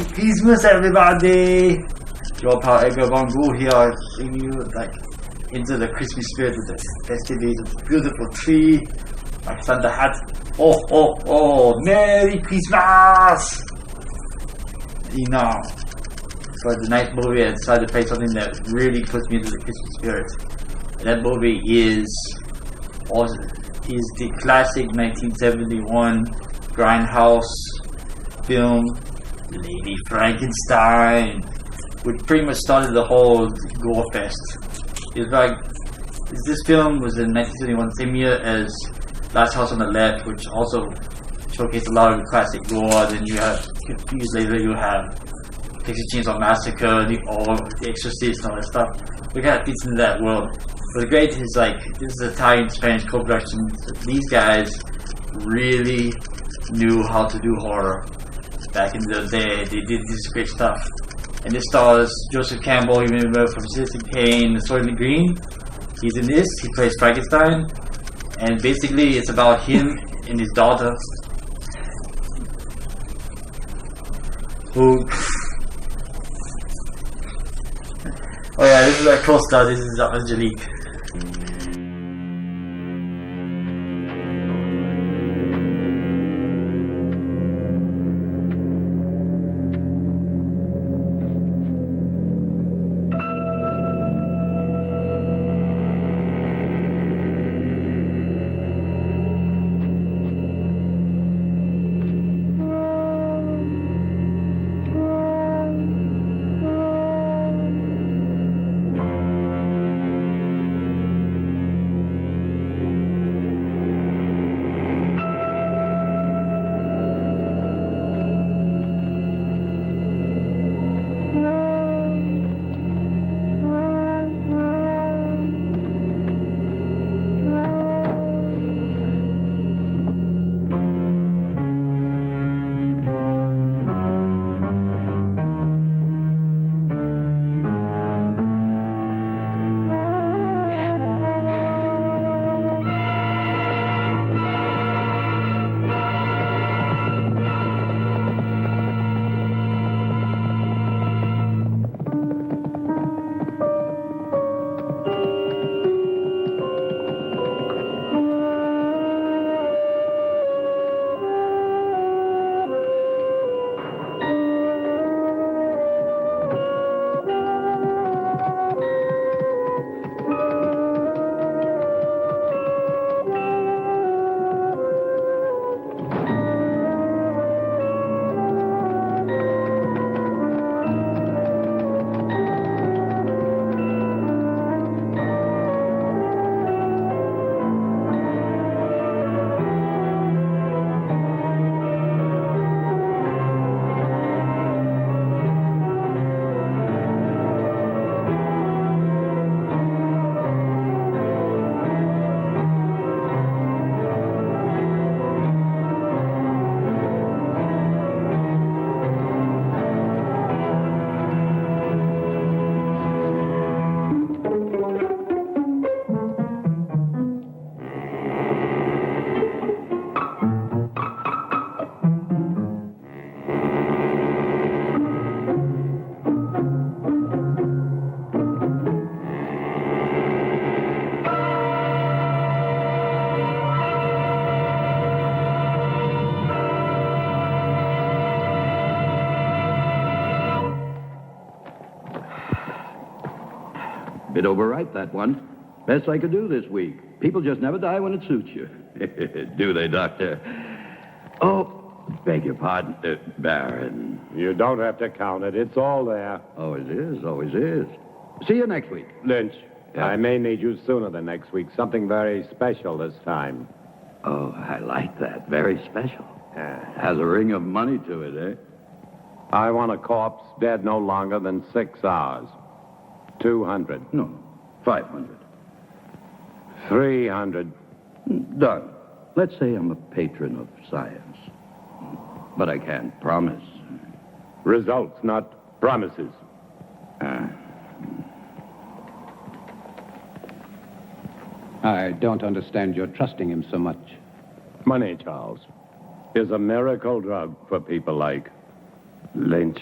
Christmas, everybody! Your pal Edgar Von Ghoul here, bringing you into the Christmas spirit with the festivities of the beautiful tree, my Santa hat. Oh, Merry Christmas! You know, for the night movie, I decided to play something that really puts me into the Christmas spirit. And that movie is the classic 1971 Grindhouse film, Lady Frankenstein, which pretty much started the whole gore fest. This film was in 1971, same year as Last House on the Left, which also showcased a lot of classic gore. Then you have, a few years later, you have Texas Chainsaw Massacre, The Exorcist, and all that stuff. We kind of fits into that world. What's great is this is Italian-Spanish co-production. These guys really knew how to do horror back in the day. They did this great stuff. And this stars Joseph Campbell, you remember from Citizen Kane, The Sword in the Green. He's in this, he plays Frankenstein. And basically it's about him and his daughter who... Oh yeah, this is our co-star, this is Angelique. Bit overripe, that one. Best I could do this week. People just never die when it suits you. Do they, Doctor? Oh, beg your pardon, Baron. You don't have to count it. It's all there. Always is, always is. See you next week. Lynch, Yeah. I may need you sooner than next week. Something very special this time. Oh, I like that. Very special. Has a ring of money to it, eh? I want a corpse dead no longer than 6 hours. 200. No, 500. 300. Done. Let's say I'm a patron of science. But I can't promise. Results, not promises. I don't understand your trusting him so much. Money, Charles, is a miracle drug for people like Lynch.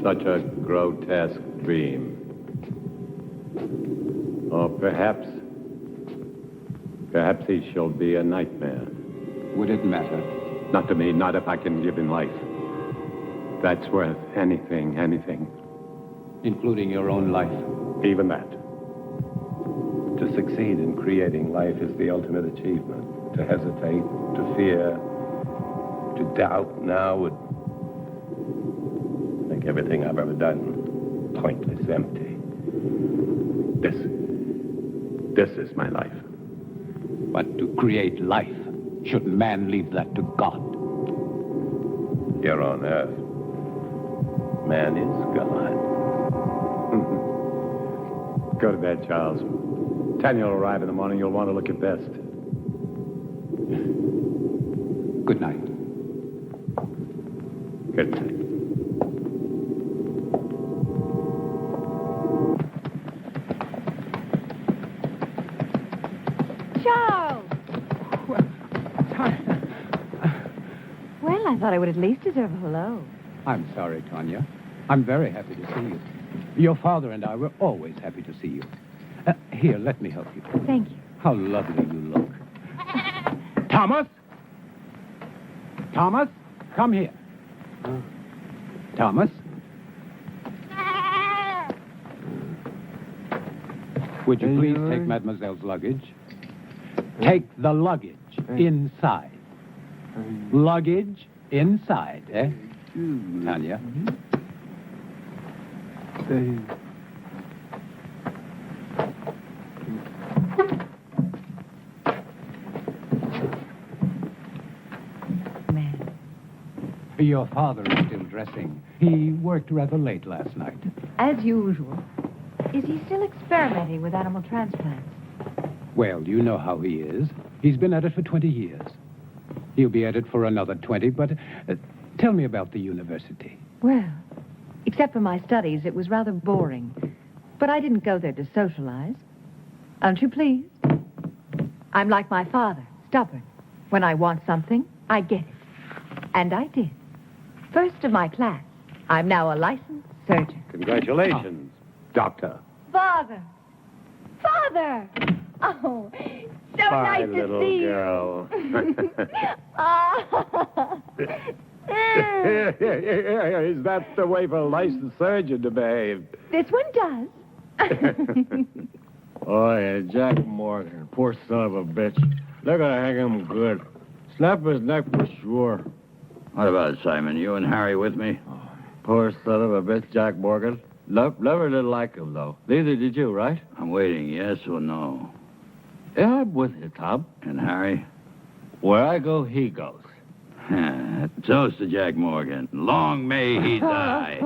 Such a grotesque dream. Or perhaps he shall be a nightmare. Would it matter? Not to me, not if I can give him life. That's worth anything. Including your own life? Even that. To succeed in creating life is the ultimate achievement. To hesitate, to fear, to doubt now would make everything I've ever done pointless, empty. This is my life. But to create life, shouldn't man leave that to God? Here on Earth, man is God. Go to bed, Charles. Tanya will arrive in the morning. You'll want to look your best. Good night. Good night. Charles! Well, I thought I would at least deserve a hello. I'm sorry, Tanya. I'm very happy to see you. Your father and I were always happy to see you. Here, let me help you. Thank you. How lovely you look. Thomas! Thomas, come here. Thomas? Would you please take Mademoiselle's luggage? Take the luggage inside. Luggage inside, eh? Tanya? Man. Your father is still dressing. He worked rather late last night. As usual. Is he still experimenting with animal transplants? Well, you know how he is. He's been at it for 20 years. He'll be at it for another 20, but tell me about the university. Well, except for my studies, it was rather boring. But I didn't go there to socialize. Aren't you pleased? I'm like my father, stubborn. When I want something, I get it. And I did. First of my class. I'm now a licensed surgeon. Congratulations, Doctor. Father! Father! Oh, so Bye, nice to little see girl. you. Oh. Is that the way for a licensed surgeon to behave? This one does. Oh, yeah, Jack Morgan. Poor son of a bitch. They're gonna hang him good. Snap his neck for sure. What about it, Simon? You and Harry with me? Poor son of a bitch, Jack Morgan. Never did like him, though. Neither did you, right? I'm waiting, yes or no. Yeah, I'm with you, Tom. And Harry? Where I go, he goes. Toast to Jack Morgan. Long may he die.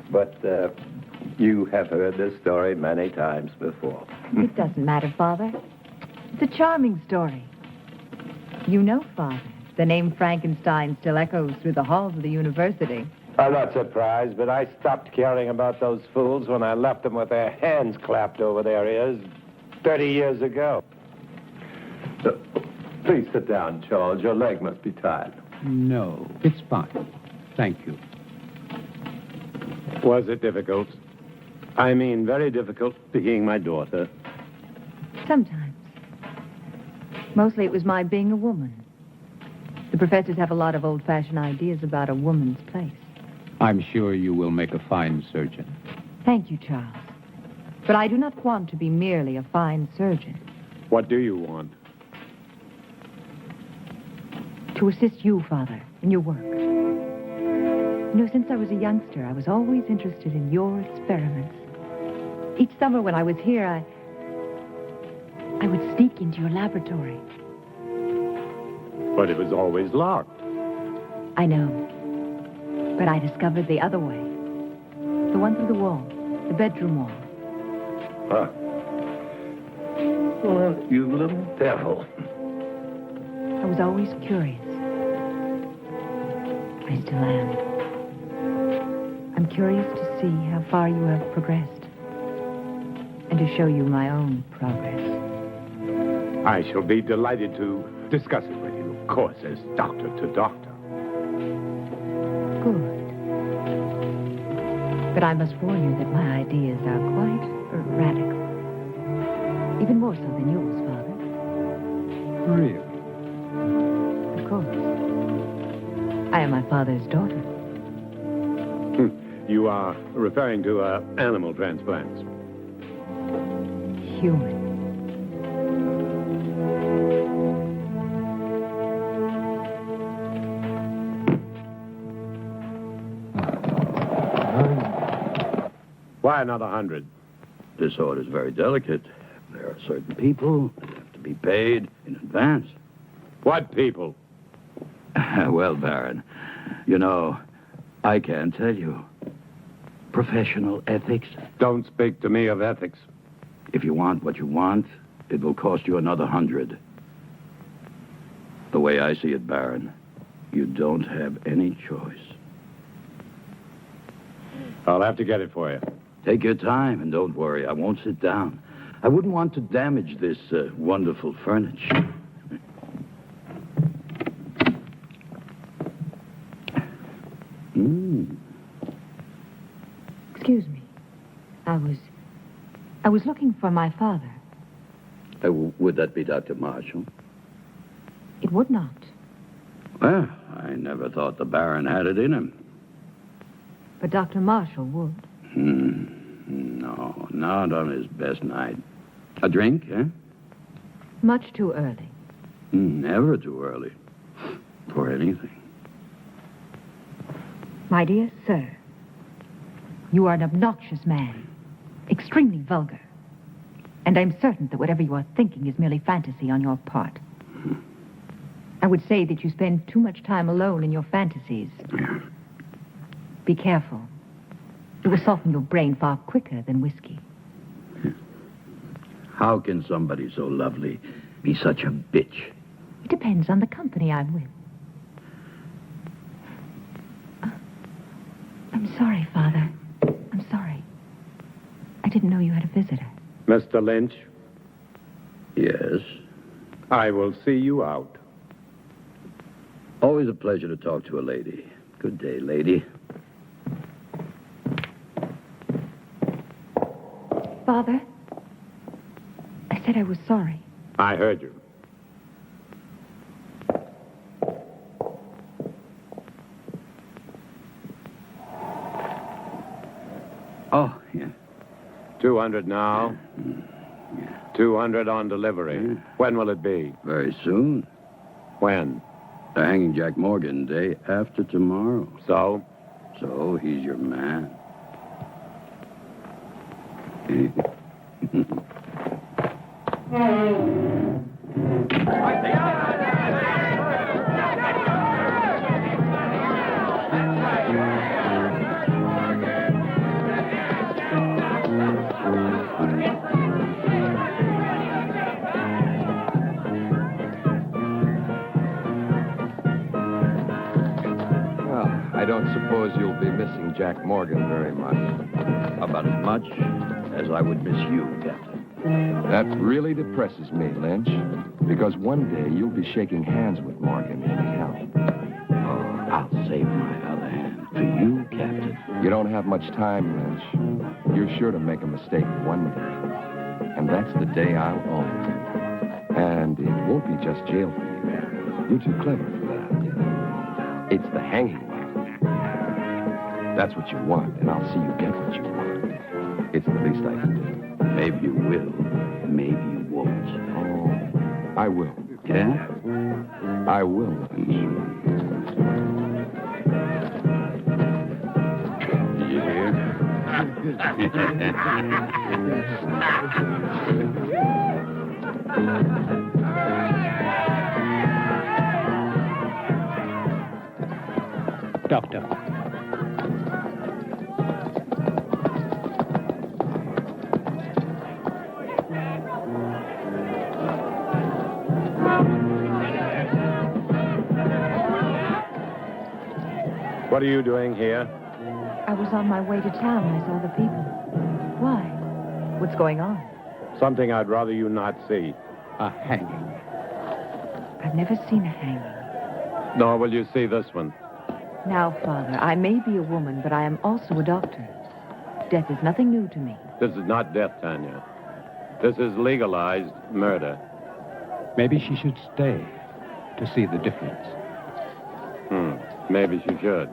But you have heard this story many times before. It doesn't matter, Father. It's a charming story. You know, Father, the name Frankenstein still echoes through the halls of the university. I'm not surprised, but I stopped caring about those fools when I left them with their hands clapped over their ears 30 years ago. Please sit down, Charles. Your leg must be tired. No, it's fine. Thank you. Was it difficult? I mean, very difficult being my daughter. Sometimes. Mostly it was my being a woman. The professors have a lot of old-fashioned ideas about a woman's place. I'm sure you will make a fine surgeon. Thank you, Charles. But I do not want to be merely a fine surgeon. What do you want? To assist you, Father, in your work. You know, since I was a youngster, I was always interested in your experiments. Each summer when I was here, I would sneak into your laboratory. But it was always locked. I know. But I discovered the other way. The one through the wall. The bedroom wall. Huh. Well, you little devil. I was always curious. I still am. I'm curious to see how far you have progressed. And to show you my own progress. I shall be delighted to discuss it with you, of course, as doctor to doctor. Good. But I must warn you that my ideas are quite radical. Even more so than yours, Father. Really? Of course. I am my father's daughter. You are referring to animal transplants. Human. Why another 100? This order is very delicate. There are certain people that have to be paid in advance. What people? Well, Baron, you know, I can't tell you. Professional ethics. Don't speak to me of ethics. If you want what you want, it will cost you another 100. The way I see it, Baron, you don't have any choice. I'll have to get it for you. Take your time and don't worry. I won't sit down. I wouldn't want to damage this wonderful furniture. Excuse me. I was looking for my father. Would that be Dr. Marshall? It would not. Well, I never thought the Baron had it in him. But Dr. Marshall would. No, not on his best night. A drink, eh? Much too early. Never too early. For anything. My dear sir, you are an obnoxious man. Extremely vulgar. And I'm certain that whatever you are thinking is merely fantasy on your part. I would say that you spend too much time alone in your fantasies. Be careful. It will soften your brain far quicker than whiskey. How can somebody so lovely be such a bitch? It depends on the company I'm with. I'm sorry, Father. I'm sorry. I didn't know you had a visitor. Mr. Lynch, Yes. I will see you out. Always a pleasure to talk to a lady. Good day, lady. Father, I said I was sorry. I heard you. Oh, yeah. 200 now. 200 on delivery. When will it be? Very soon. When? The hanging Jack Morgan day after tomorrow. So? So he's your man. Well, I don't suppose you'll be missing Jack Morgan very much. About as much as I would miss you, Captain. That really depresses me, Lynch. Because one day you'll be shaking hands with Morgan in hell. Oh, I'll save my other hand for you, Captain. You don't have much time, Lynch. You're sure to make a mistake one day. And that's the day I'll own it. And it won't be just jail for you. You're too clever for that. It's the hanging, Martin. That's what you want, and I'll see you get what you want. It's the least I can do. Maybe you will. Maybe you won't. Oh, I will. Yeah? I will. You hear? Doctor. What are you doing here? I was on my way to town. I saw the people. Why? What's going on? Something I'd rather you not see. A hanging. I've never seen a hanging. Nor will you see this one. Now, Father, I may be a woman, but I am also a doctor. Death is nothing new to me. This is not death, Tanya. This is legalized murder. Maybe she should stay to see the difference. Maybe she should.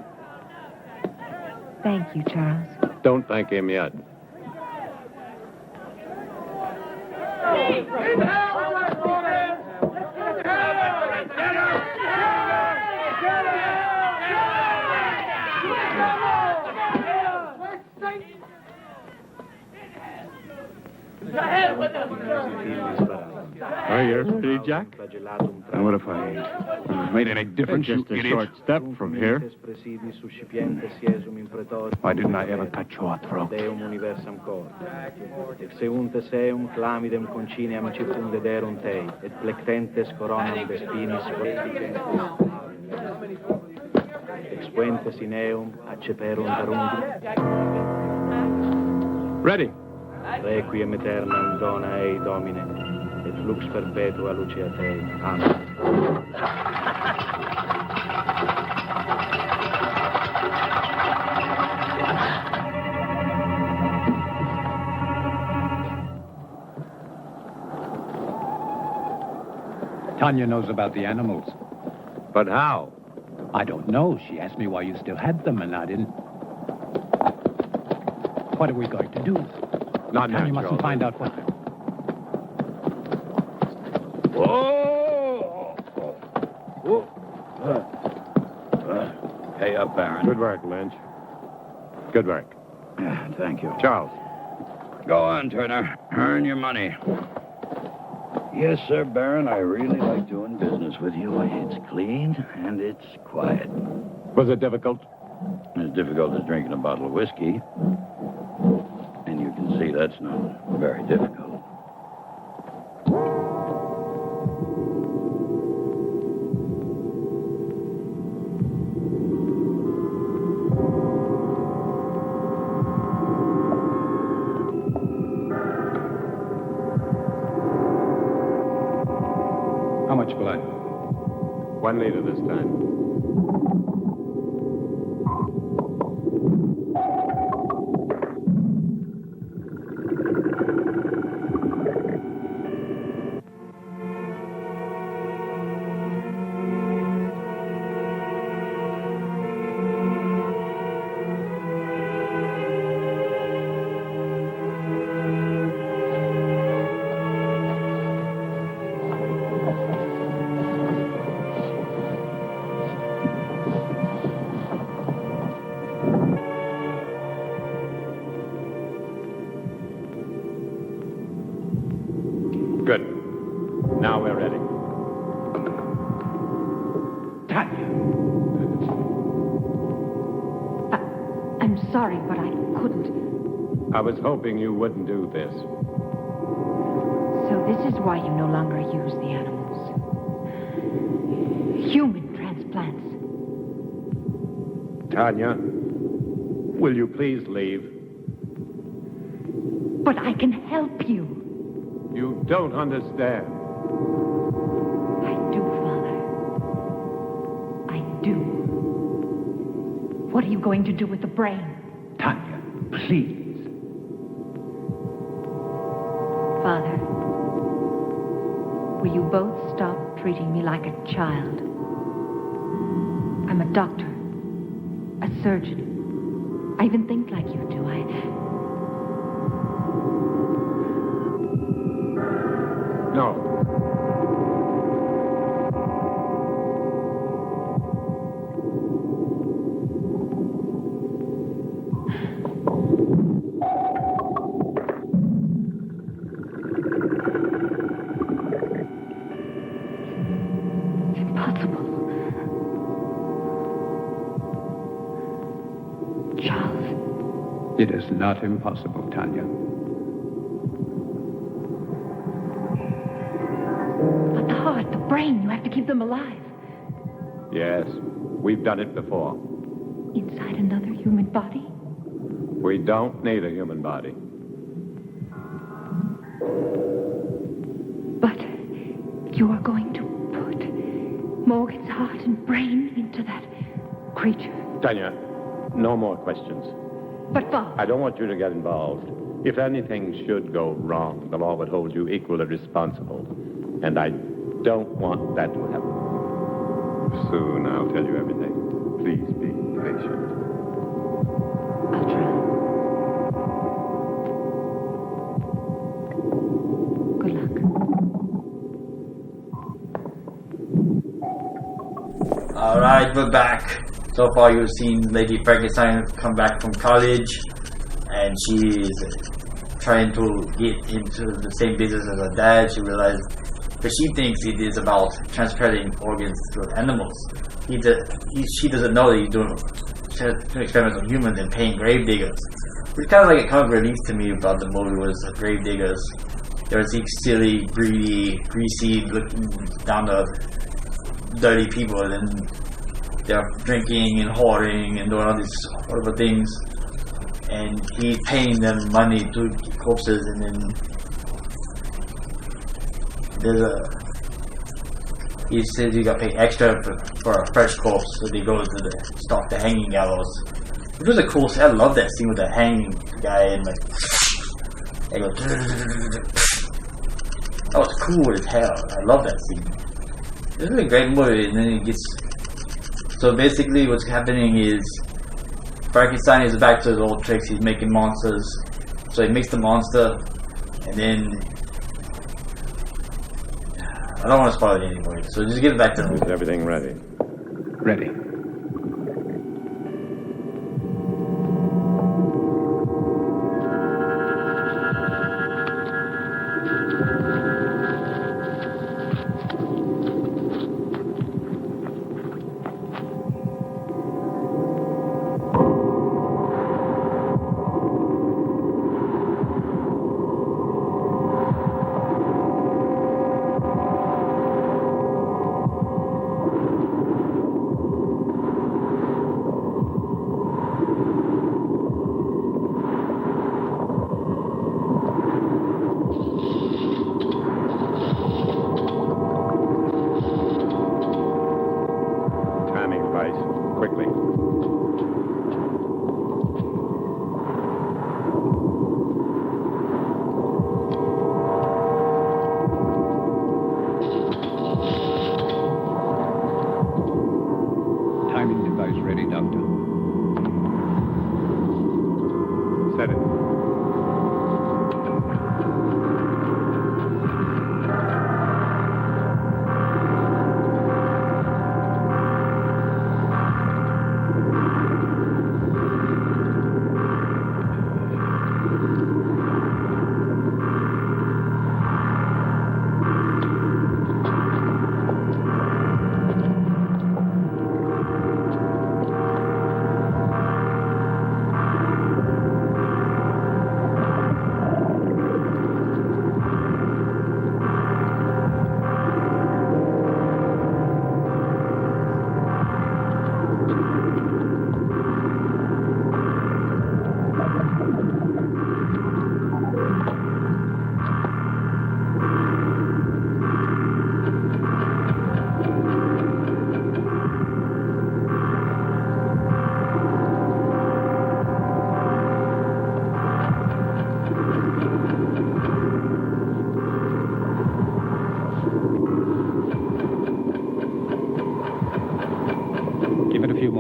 Thank you, Charles. Don't thank him yet. Are you ready, Jack? And what if I made any difference, Just you a idiot? short step from here. Why didn't I ever cut your throat? Deum universam cor. Exeuntes eum clamidem conciniam circumdederum tei, et plectentes coronam de spinis expuentes in eum acceperum darundi. Ready. Requiem aeternam dona ei, Domine, et lux perpetua lucia Tei. Amen. Tanya knows about the animals. But how? I don't know. She asked me why you still had them, and I didn't. What are we going to do? Not Tanya natural. mustn't find out what... Pay up, Baron. Good work, Lynch. Good work. Thank you. Charles. Go on, Turner. Earn your money. Yes, sir, Baron. I really like doing business with you. It's clean and it's quiet. Was it difficult? As difficult as drinking a bottle of whiskey. And you can see that's not very difficult. How much blood? 1 liter this time. Good. Now we're ready. Tanya! I'm sorry, but I couldn't. I was hoping you wouldn't do this. So this is why you no longer use the animals. Human transplants. Tanya, will you please leave? But I can help you. You don't understand. I do, Father. I do. What are you going to do with the brain? Tanya, please. Father, will you both stop treating me like a child? I'm a doctor, a surgeon. I even think like you do. No. Impossible. Charles. It is not impossible, Tanya. But the heart, the brain, you have to keep them alive. Yes, we've done it before. Inside another human body? We don't need a human body. But you are going to put Morgan's heart and brain into that creature. Tanya, no more questions. But, Father... I don't want you to get involved. If anything should go wrong, the law would hold you equally responsible. And I don't want that to happen. Soon I'll tell you everything. Please be patient. I'll try. Good luck. All right, we're back. So far, you've seen Lady Frankenstein come back from college, and she's trying to get into the same business as her dad. She realized, but she thinks it is about transplanting organs to animals. She doesn't know that he's doing experiments on humans and paying grave diggers. It's kind of like a comic relief to me about the movie was grave diggers. There was these silly, greedy, greasy, looking down the dirty people, and they're drinking and whoring and doing all these horrible things. And he's paying them money to corpses, and then he says you got to pay extra for a fresh corpse, so they go to stop the hanging gallows. It was a cool scene. I love that scene with the hanging guy and like they go. That was cool as hell. I love that scene. This is a great movie, and then it gets. So basically, what's happening is Frankenstein is back to his old tricks. He's making monsters. So he makes the monster, and then I don't want to spoil it anymore. So just give it back to him. Is everything ready? Ready.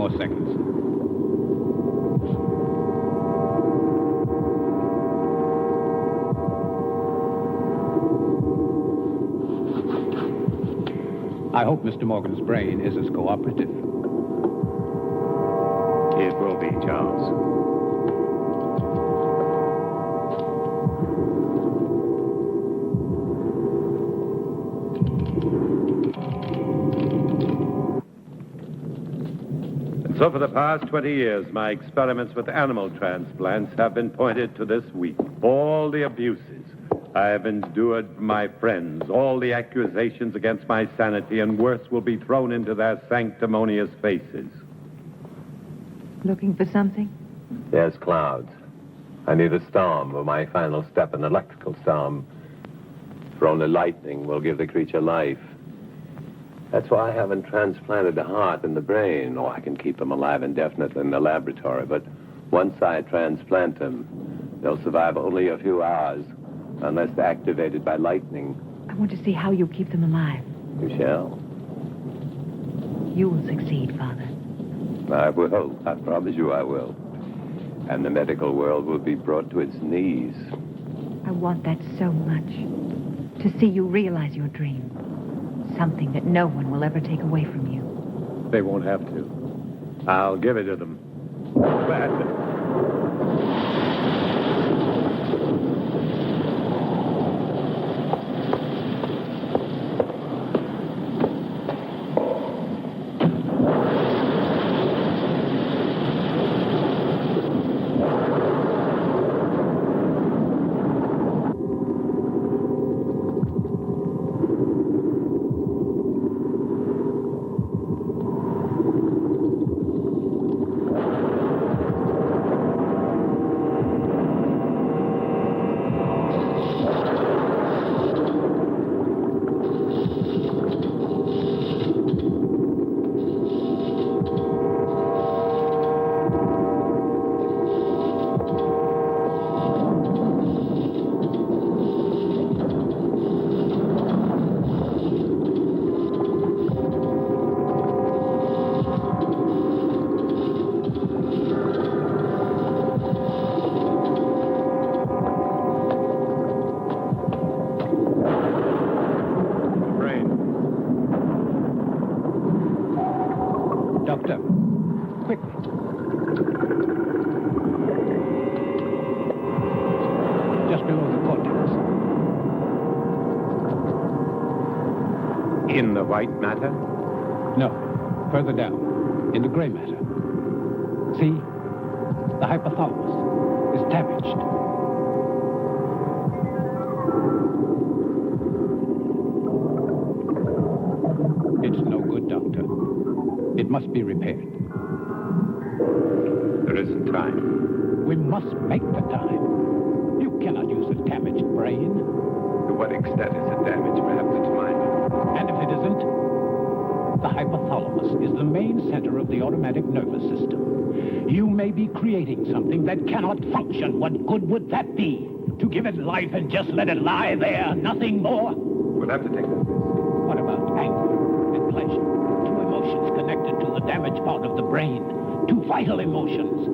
more seconds. I hope Mr. Morgan's brain is as cooperative. It will be, Charles. And so for the past 20 years, my experiments with animal transplants have been pointed to this week. All the abuses I have endured from my friends, all the accusations against my sanity, and worse will be thrown into their sanctimonious faces. Looking for something? There's clouds. I need a storm for my final step, an electrical storm. For only lightning will give the creature life. That's why I haven't transplanted the heart and the brain. Oh, I can keep them alive indefinitely in the laboratory, but once I transplant them, they'll survive only a few hours, unless activated by lightning. I want to see how you keep them alive. You shall. You will succeed, Father. I will. I promise you I will. And the medical world will be brought to its knees. I want that so much. To see you realize your dream. Something that no one will ever take away from you. They won't have to. I'll give it to them. Gladly. Doctor, quickly. Just below the cortex. In the white matter? No, further down, in the gray matter. See? The hypothalamus is damaged. It's no good, Doctor. It must be repaired. There isn't time. We must make the time. You cannot use a damaged brain. To what extent is it damaged? Perhaps it's minor. And if it isn't, the hypothalamus is the main center of the automatic nervous system. You may be creating something that cannot function. What good would that be? To give it life and just let it lie there, nothing more? We'll have to take that risk. What about anger and pleasure? Two emotions connected to the damaged part of the brain. Two vital emotions.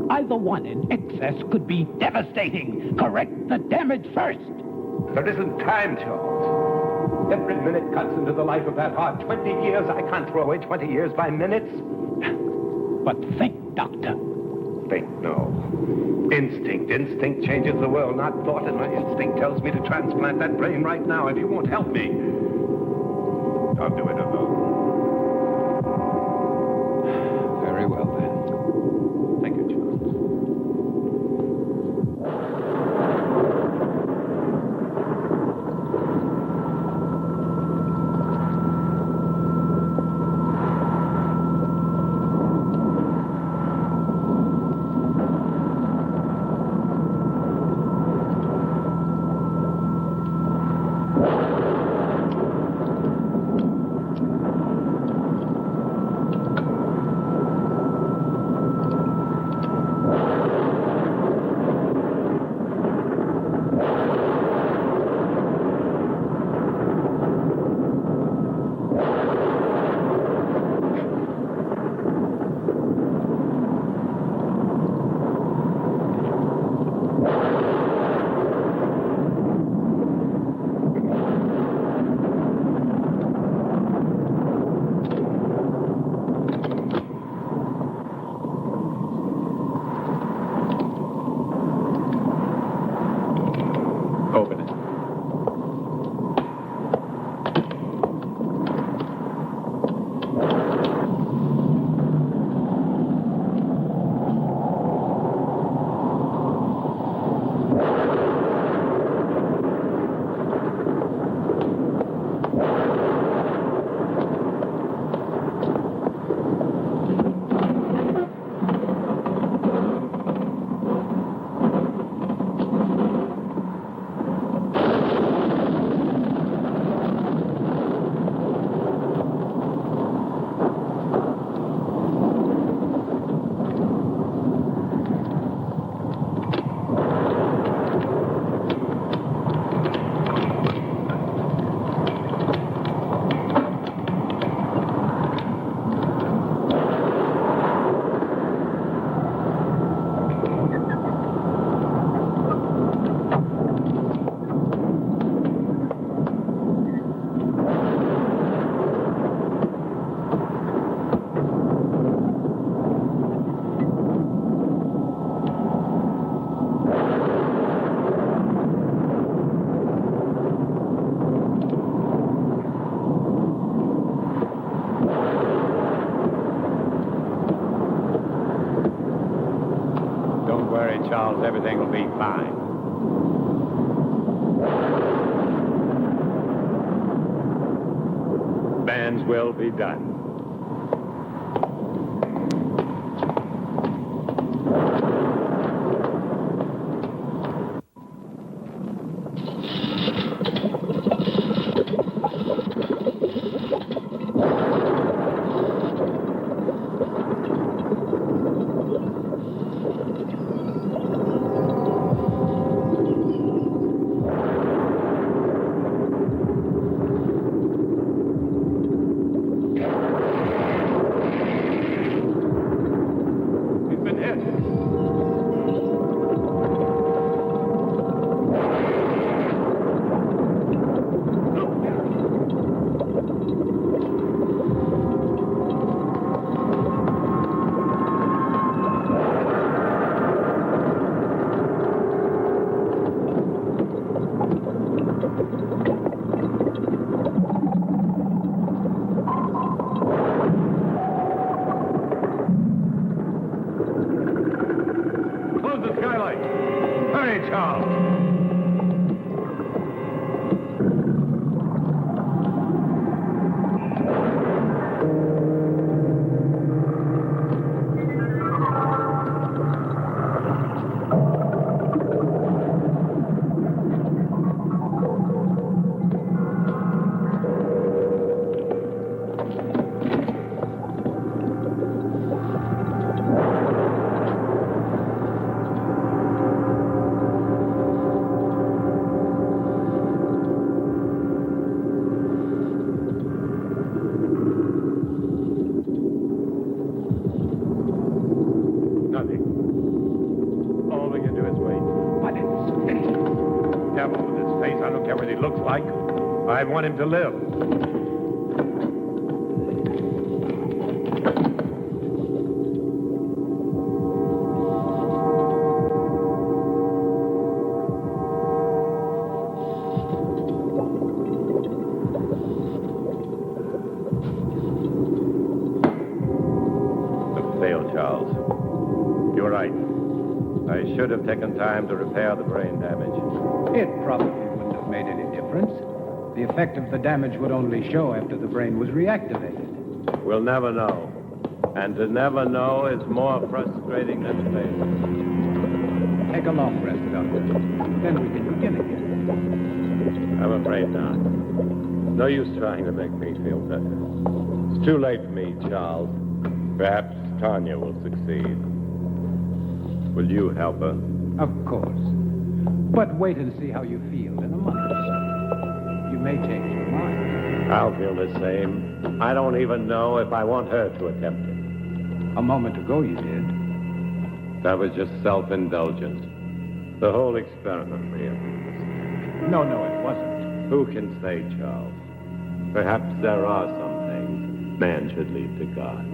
Either one in excess could be devastating. Correct the damage first. There isn't time, Charles. Every minute cuts into the life of that heart. 20 years. I can't throw away 20 years by minutes. But think, Doctor. Think, no. Instinct. Instinct changes the world, not thought. And my instinct tells me to transplant that brain right now. If you won't help me, I'll do it alone. Very well, then. Thank you, Charles. Charles. Everything will be fine. Man's will be done. I want him to live. Failed, Charles. You're right. I should have taken time to repair the brain damage. It probably wouldn't have made any difference. The effect of the damage would only show after the brain was reactivated. We'll never know. And to never know is more frustrating than failure. Take a long rest, Doctor. Then we can begin again. I'm afraid not. No use trying to make me feel better. It's too late for me, Charles. Perhaps Tanya will succeed. Will you help her? Of course. But wait and see how you feel in a month or so. You may change your mind. I'll feel the same. I don't even know if I want her to attempt it. A moment ago you did. That was just self-indulgence. The whole experiment really. No, it wasn't. Who can say, Charles? Perhaps there are some things man should leave to God.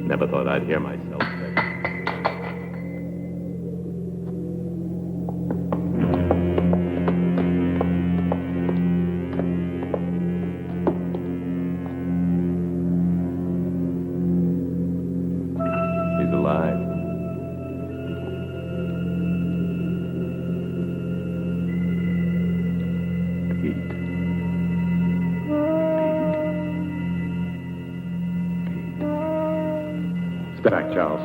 Never thought I'd hear myself say it. Step back, Charles.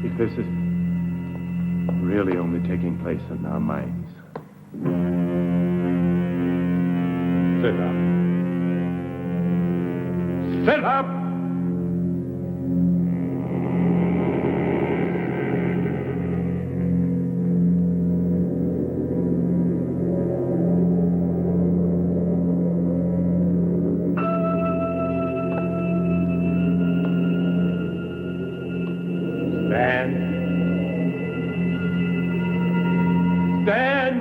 If this is really only taking place in our minds. Sit up. Sit up! Stand. Stand!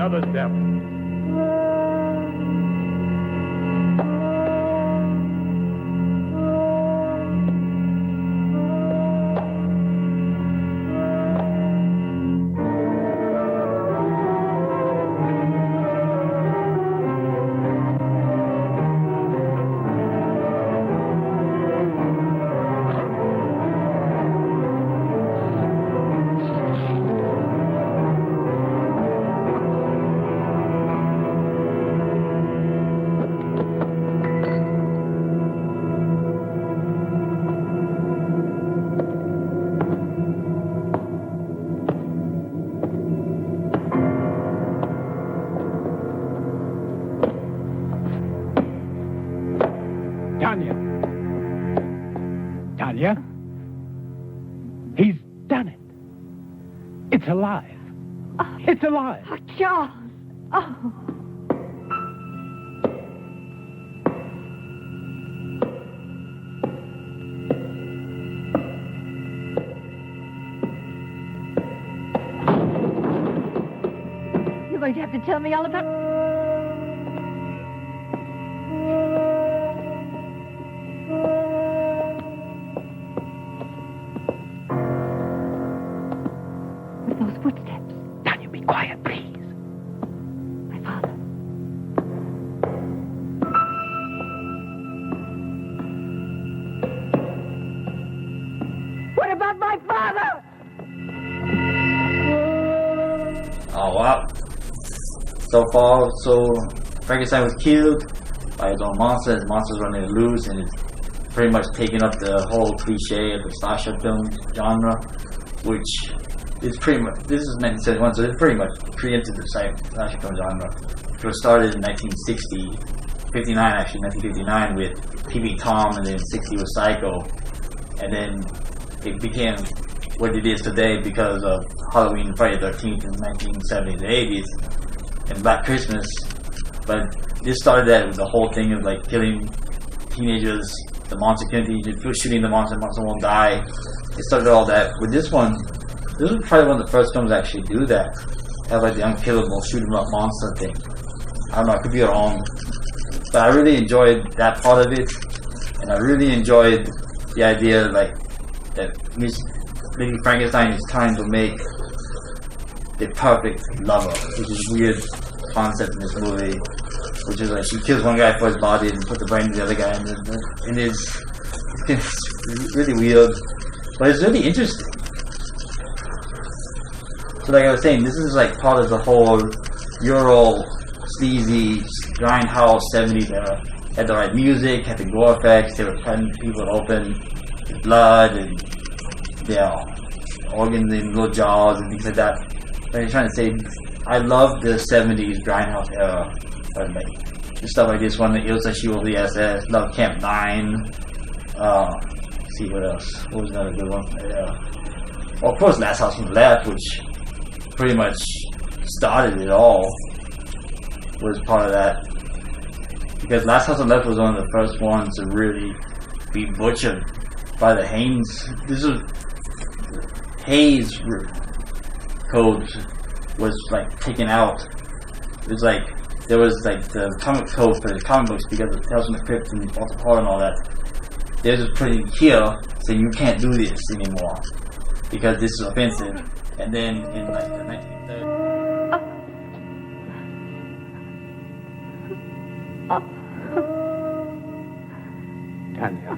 another step. Tanya. Tanya? He's done it. It's alive. It's alive. Oh, Charles. Oh. You're going to have to tell me all about... Those footsteps. Tanya, be quiet, please. My father. What about my father? Oh, wow. So far, Frankenstein was killed by his own monster. His monster's running loose, and it's pretty much taking up the whole cliche of the slasher film genre, which is pretty much, this is 1971, so it pretty much preempted the slasher film genre, which was started in 1959 with P.B. Tom, and then 60 was Psycho, and then it became what it is today because of Halloween, Friday the 13th in the 1970s and 80s, and Black Christmas. But this started that with the whole thing of like killing teenagers, the monster community, shooting the monster won't die. It started all that. With this one, this was probably one of the first films to actually do that. Have like the unkillable shoot 'em up monster thing. I don't know, I could be wrong. But I really enjoyed that part of it, and I really enjoyed the idea like that Lady Frankenstein is trying to make the perfect lover, which is a weird concept in this movie, which is like she kills one guy for his body and puts the brain in the other guy, and it's really weird, but it's really interesting. So like I was saying, this is like part of the whole Euro sleazy grindhouse 70s era. Had the right music, had the gore effects, they were cutting people open with blood and organs in little jaws and things like that. But I'm trying to say, I love the 70s grindhouse era. But like stuff like this one, the Ilsa She Will Be SS, love Camp 9. Let's see what else. What was another good one? Well, of course, Last House on the Left, which pretty much started it all, was part of that. Because Last House on the Left was one of the first ones to really be butchered by the Haynes. This was Hayes code was like taken out. It was like there was like the comic code for the comic books because of Tales from the Crypt and Walter Hall and all that. They just put it here saying you can't do this anymore because this is offensive. And then in like the 1930s. Tanya.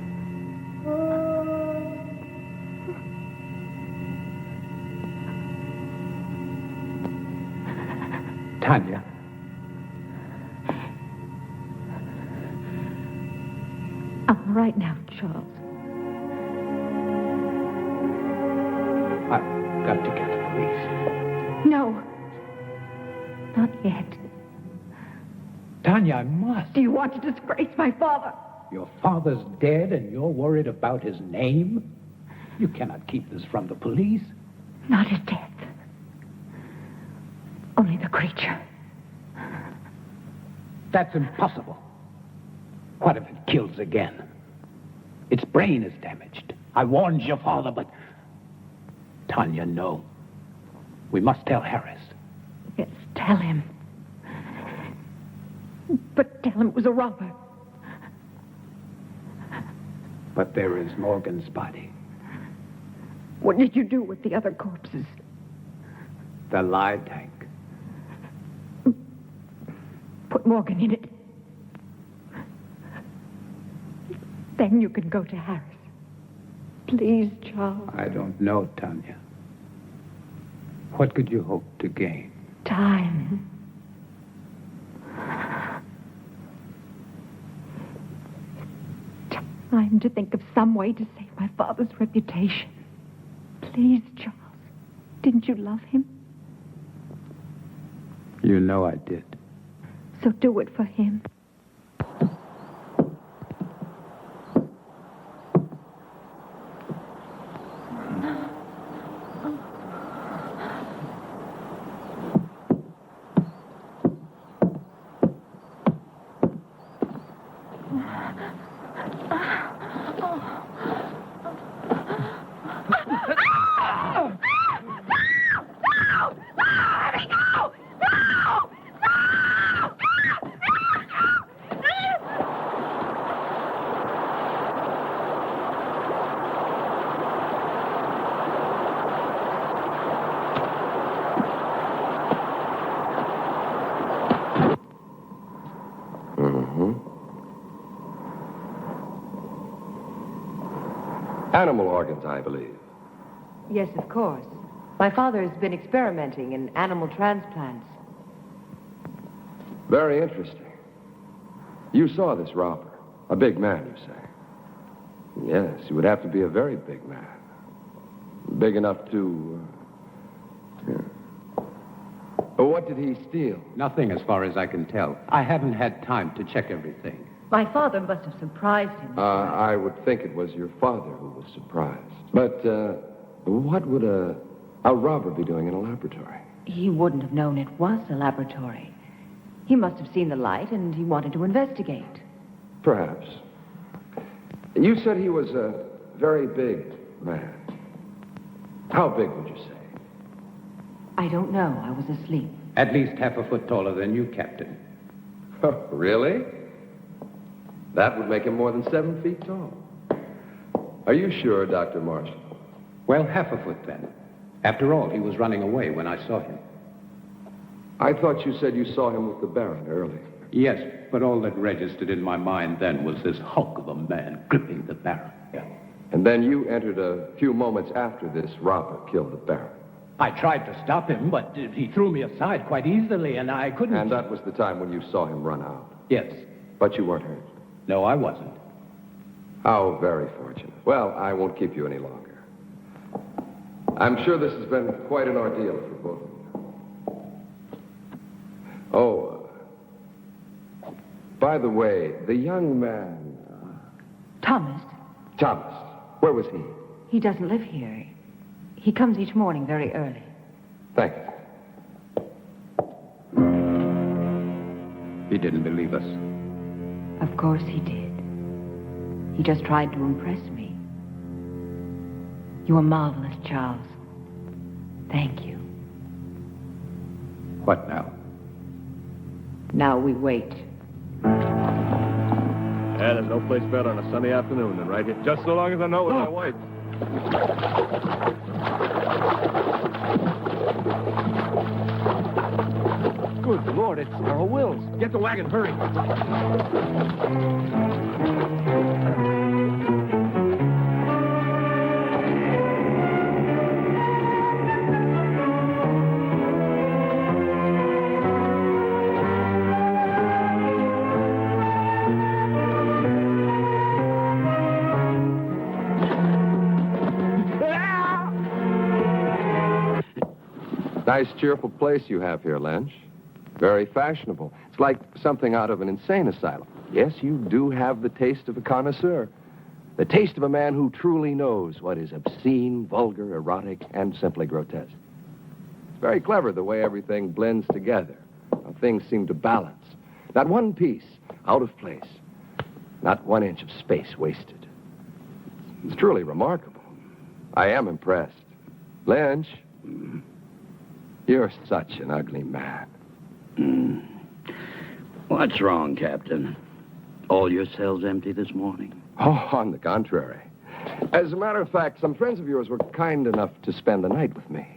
Tanya. I'm all right now, Charles. I've got to get the police. No. Not yet. Tanya, I must. Do you want to disgrace my father? Your father's dead and you're worried about his name? You cannot keep this from the police. Not his death. Only the creature. That's impossible. What if it kills again? Its brain is damaged. I warned your father, but... Tanya, no. We must tell Harris. Yes, tell him. But tell him it was a robber. But there is Morgan's body. What did you do with the other corpses? The lie tank. Put Morgan in it. Then you can go to Harris. Please, Charles. I don't know, Tanya. What could you hope to gain? Time. Time to think of some way to save my father's reputation. Please, Charles. Didn't you love him? You know I did. So do it for him. Animal organs, I believe. Yes, of course. My father has been experimenting in animal transplants. Very interesting. You saw this robber. A big man, you say? Yes, he would have to be a very big man. Big enough to... What did he steal? Nothing as far as I can tell. I haven't had time to check everything. My father must have surprised him. I would think it was your father who was surprised. But what would a robber be doing in a laboratory? He wouldn't have known it was a laboratory. He must have seen the light and he wanted to investigate. Perhaps. You said he was a very big man. How big would you say? I don't know. I was asleep. At least half a foot taller than you, Captain. Oh, really? That would make him more than 7 feet tall. Are you sure, Dr. Marshall? Well, half a foot then. After all, he was running away when I saw him. I thought you said you saw him with the Baron earlier. Yes, but all that registered in my mind then was this hulk of a man gripping the Baron. Yeah. And then you entered a few moments after this robber killed the Baron. I tried to stop him, but he threw me aside quite easily, and I couldn't... And that was the time when you saw him run out? Yes. But you weren't hurt? No, I wasn't. How very fortunate. Well, I won't keep you any longer. I'm sure this has been quite an ordeal for both of you. Oh, by the way, the young man... Thomas. Thomas. Where was he? He doesn't live here. He comes each morning very early. Thank you. He didn't believe us. Of course he did. He just tried to impress me. You were marvelous, Charles. Thank you. What now? Now we wait. Yeah, there's no place better on a sunny afternoon than right here. Just so long as I know it with my wife. Good Lord, it's Earl Wills. Get the wagon, hurry. Nice, cheerful place you have here, Lynch. Very fashionable. It's like something out of an insane asylum. Yes, you do have the taste of a connoisseur. The taste of a man who truly knows what is obscene, vulgar, erotic, and simply grotesque. It's very clever the way everything blends together. How things seem to balance. Not one piece out of place. Not 1 inch of space wasted. It's truly remarkable. I am impressed. Lynch, you're such an ugly man. What's wrong, Captain? All your cells empty this morning? Oh, on the contrary. As a matter of fact, some friends of yours were kind enough to spend the night with me.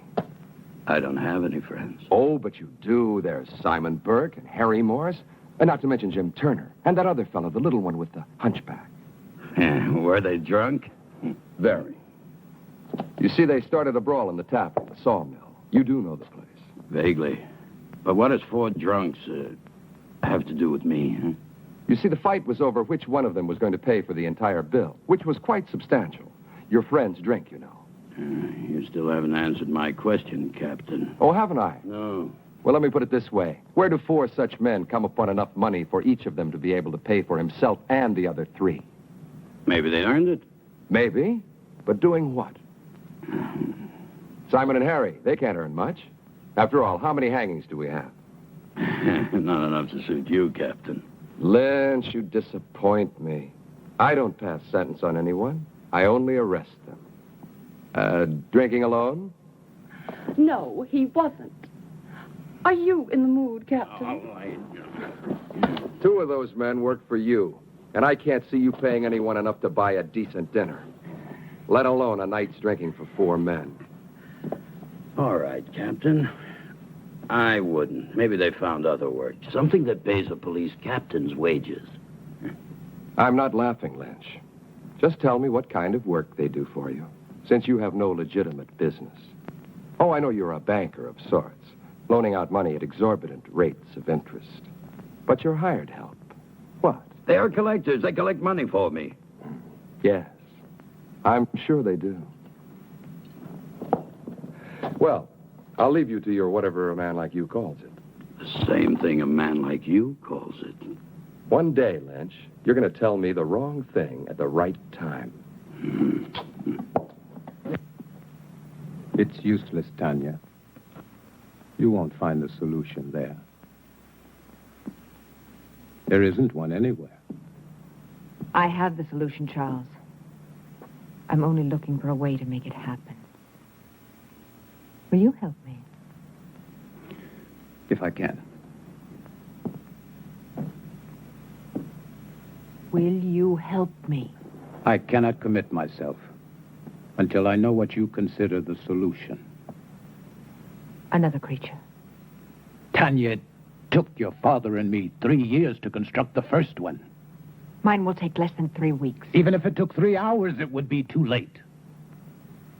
I don't have any friends. Oh, but you do. There's Simon Burke and Harry Morris, and not to mention Jim Turner, and that other fellow, the little one with the hunchback. Were they drunk? Very. You see, they started a brawl in the tap at the sawmill. You do know the place. Vaguely. But what does 4 drunks have to do with me, huh? You see, the fight was over which one of them was going to pay for the entire bill, which was quite substantial. Your friend's drink, you know. You still haven't answered my question, Captain. Oh, haven't I? No. Well, let me put it this way. Where do 4 such men come upon enough money for each of them to be able to pay for himself and the other 3? Maybe they earned it. Maybe, but doing what? Simon and Harry, they can't earn much. After all, how many hangings do we have? Not enough to suit you, Captain. Lynch, you disappoint me. I don't pass sentence on anyone. I only arrest them. Drinking alone? No, he wasn't. Are you in the mood, Captain? 2 of those men work for you, and I can't see you paying anyone enough to buy a decent dinner, let alone a night's drinking for 4 men. All right, Captain. I wouldn't. Maybe they found other work. Something that pays a police captain's wages. I'm not laughing, Lynch. Just tell me what kind of work they do for you, since you have no legitimate business. Oh, I know you're a banker of sorts, loaning out money at exorbitant rates of interest. But you're hired help. What? They are collectors. They collect money for me. Yes, I'm sure they do. Well, I'll leave you to your whatever a man like you calls it. The same thing a man like you calls it. One day, Lynch, you're going to tell me the wrong thing at the right time. It's useless, Tanya. You won't find the solution there. There isn't one anywhere. I have the solution, Charles. I'm only looking for a way to make it happen. Will you help me? If I can. Will you help me? I cannot commit myself until I know what you consider the solution. Another creature. Tanya, it took your father and me 3 years to construct the first one. Mine will take less than 3 weeks. Even if it took 3 hours, it would be too late.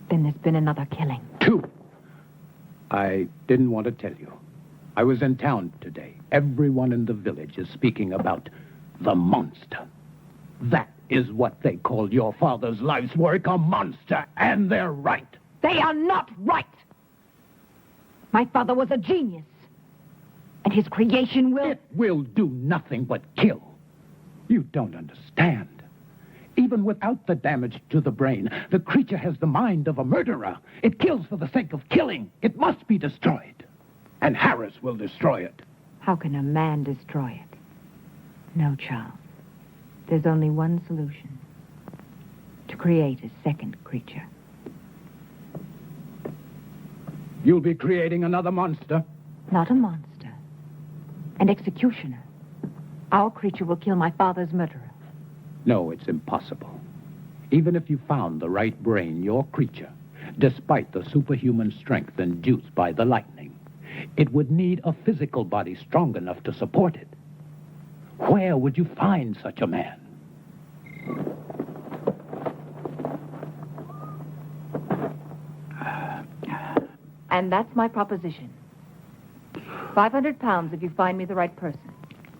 Then there's been another killing. 2. I didn't want to tell you. I was in town today. Everyone in the village is speaking about the monster. That is what they call your father's life's work, a monster, and they're right. They are not right! My father was a genius. And his creation will... It will do nothing but kill. You don't understand. Even without the damage to the brain, the creature has the mind of a murderer. It kills for the sake of killing. It must be destroyed. And Harris will destroy it. How can a man destroy it? No, Charles. There's only one solution. To create a second creature. You'll be creating another monster? Not a monster. An executioner. Our creature will kill my father's murderer. No, it's impossible. Even if you found the right brain, your creature, despite the superhuman strength induced by the lightning, it would need a physical body strong enough to support it. Where would you find such a man? And that's my proposition. 500 pounds if you find me the right person.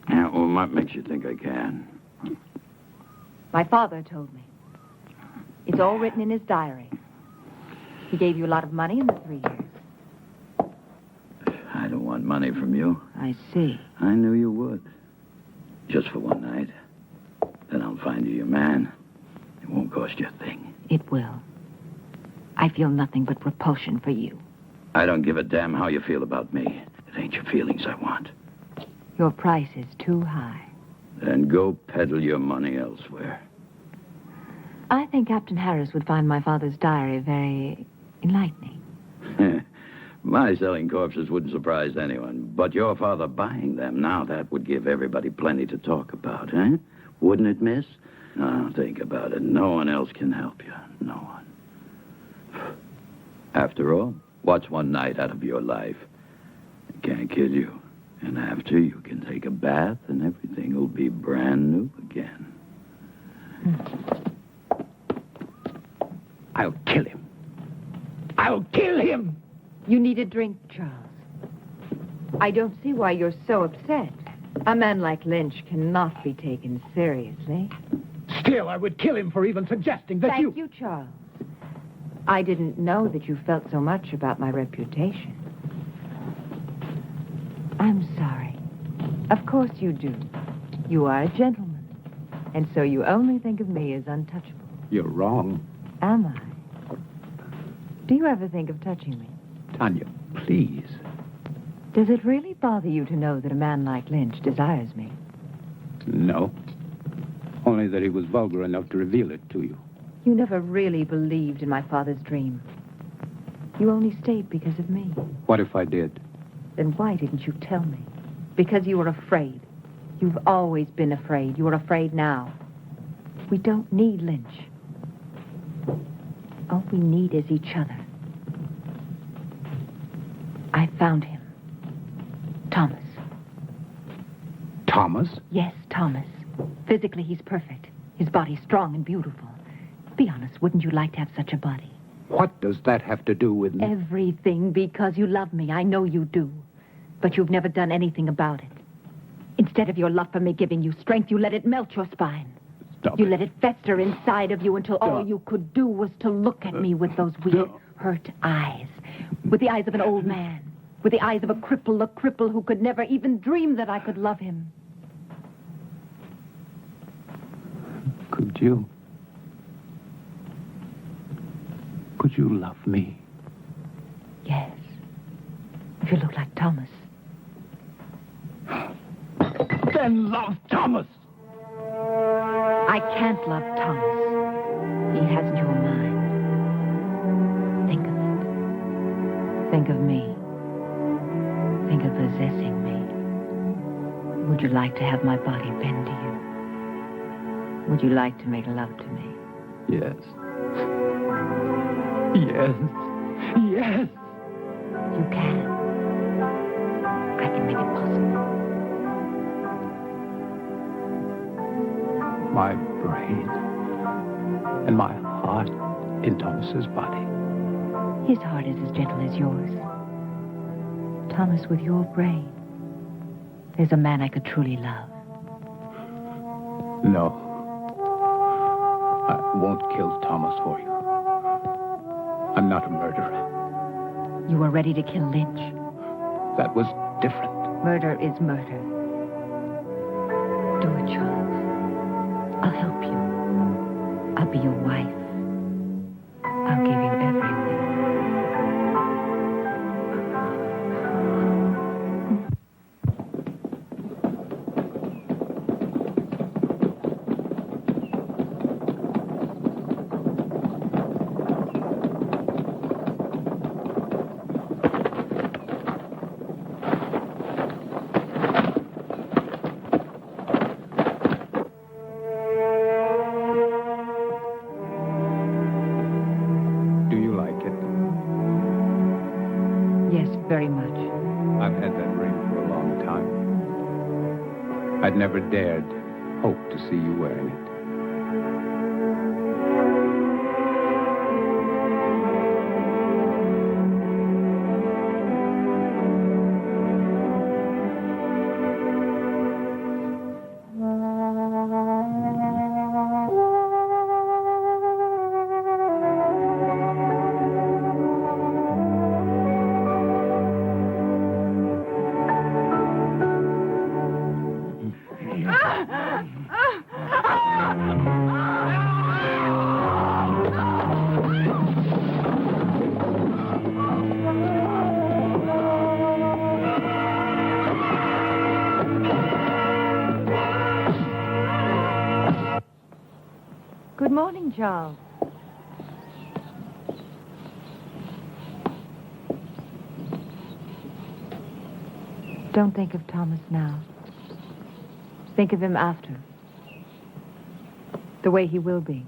Yeah, well, what makes you think I can? My father told me. It's all written in his diary. He gave you a lot of money in the 3 years. I don't want money from you. I see. I knew you would. Just for one night. Then I'll find you your man. It won't cost you a thing. It will. I feel nothing but repulsion for you. I don't give a damn how you feel about me. It ain't your feelings I want. Your price is too high. Then go peddle your money elsewhere. I think Captain Harris would find my father's diary very enlightening. My selling corpses wouldn't surprise anyone, but your father buying them, now that would give everybody plenty to talk about, eh? Wouldn't it, miss? Now, think about it. No one else can help you. No one. After all, what's one night out of your life? It can't kill you. And after, you can take a bath and everything will be brand new again. I'll kill him. I'll kill him! You need a drink, Charles. I don't see why you're so upset. A man like Lynch cannot be taken seriously. Still, I would kill him for even suggesting that Thank you, Charles. I didn't know that you felt so much about my reputation. I'm sorry. Of course you do. You are a gentleman. And so you only think of me as untouchable. You're wrong. Am I? Do you ever think of touching me? Tanya, please. Does it really bother you to know that a man like Lynch desires me? No. Only that he was vulgar enough to reveal it to you. You never really believed in my father's dream. You only stayed because of me. What if I did? Then why didn't you tell me? Because you were afraid. You've always been afraid. You're afraid now. We don't need Lynch. All we need is each other. I found him. Thomas. Thomas? Yes, Thomas. Physically, he's perfect. His body's strong and beautiful. Be honest, wouldn't you like to have such a body? What does that have to do with me? Everything, because you love me. I know you do. But you've never done anything about it. Instead of your love for me giving you strength, you let it melt your spine. Stop You it. let it fester inside of you until all you could do was to look at me with those weird, hurt eyes. With the eyes of an old man. With the eyes of a cripple who could never even dream that I could love him. Could you? Could you love me? Yes. If you look like Thomas. Then love Thomas! I can't love Thomas. He hasn't your mind. Think of it. Think of me. Think of possessing me. Would you like to have my body bend to you? Would you like to make love to me? Yes. Yes. Yes. You can. I can make it possible. My brain and my heart in Thomas's body. His heart is as gentle as yours. Thomas, with your brain, there's a man I could truly love. No. I won't kill Thomas for you. I'm not a murderer. You were ready to kill Lynch. That was different. Murder is murder. Do it, Charles. I'll help you. I'll be your wife. I'll give you everything. Very much. I've had that ring for a long time. I'd never dared hope to see you wearing it. Good morning, Charles. Don't think of Thomas now. Think of him after. The way he will be.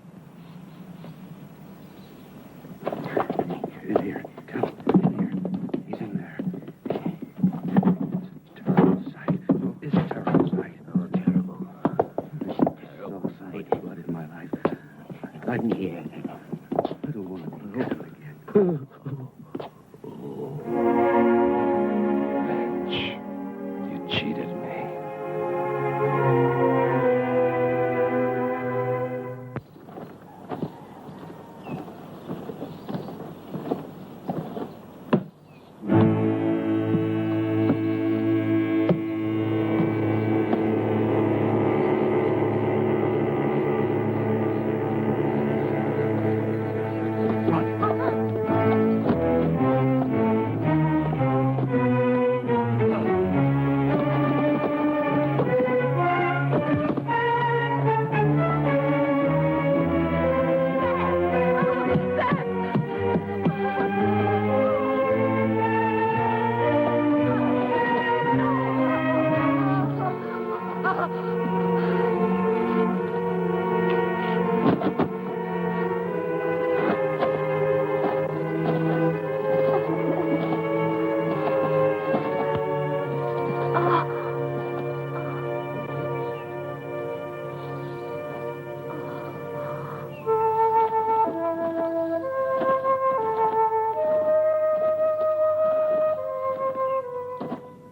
In here. Come. In here. He's in there. It's a terrible sight. Oh, it's a terrible sight. Oh, terrible. It's a terrible sight. Blood in my life. Blood in here. I don't want to look at him again. Lynch, you cheated me.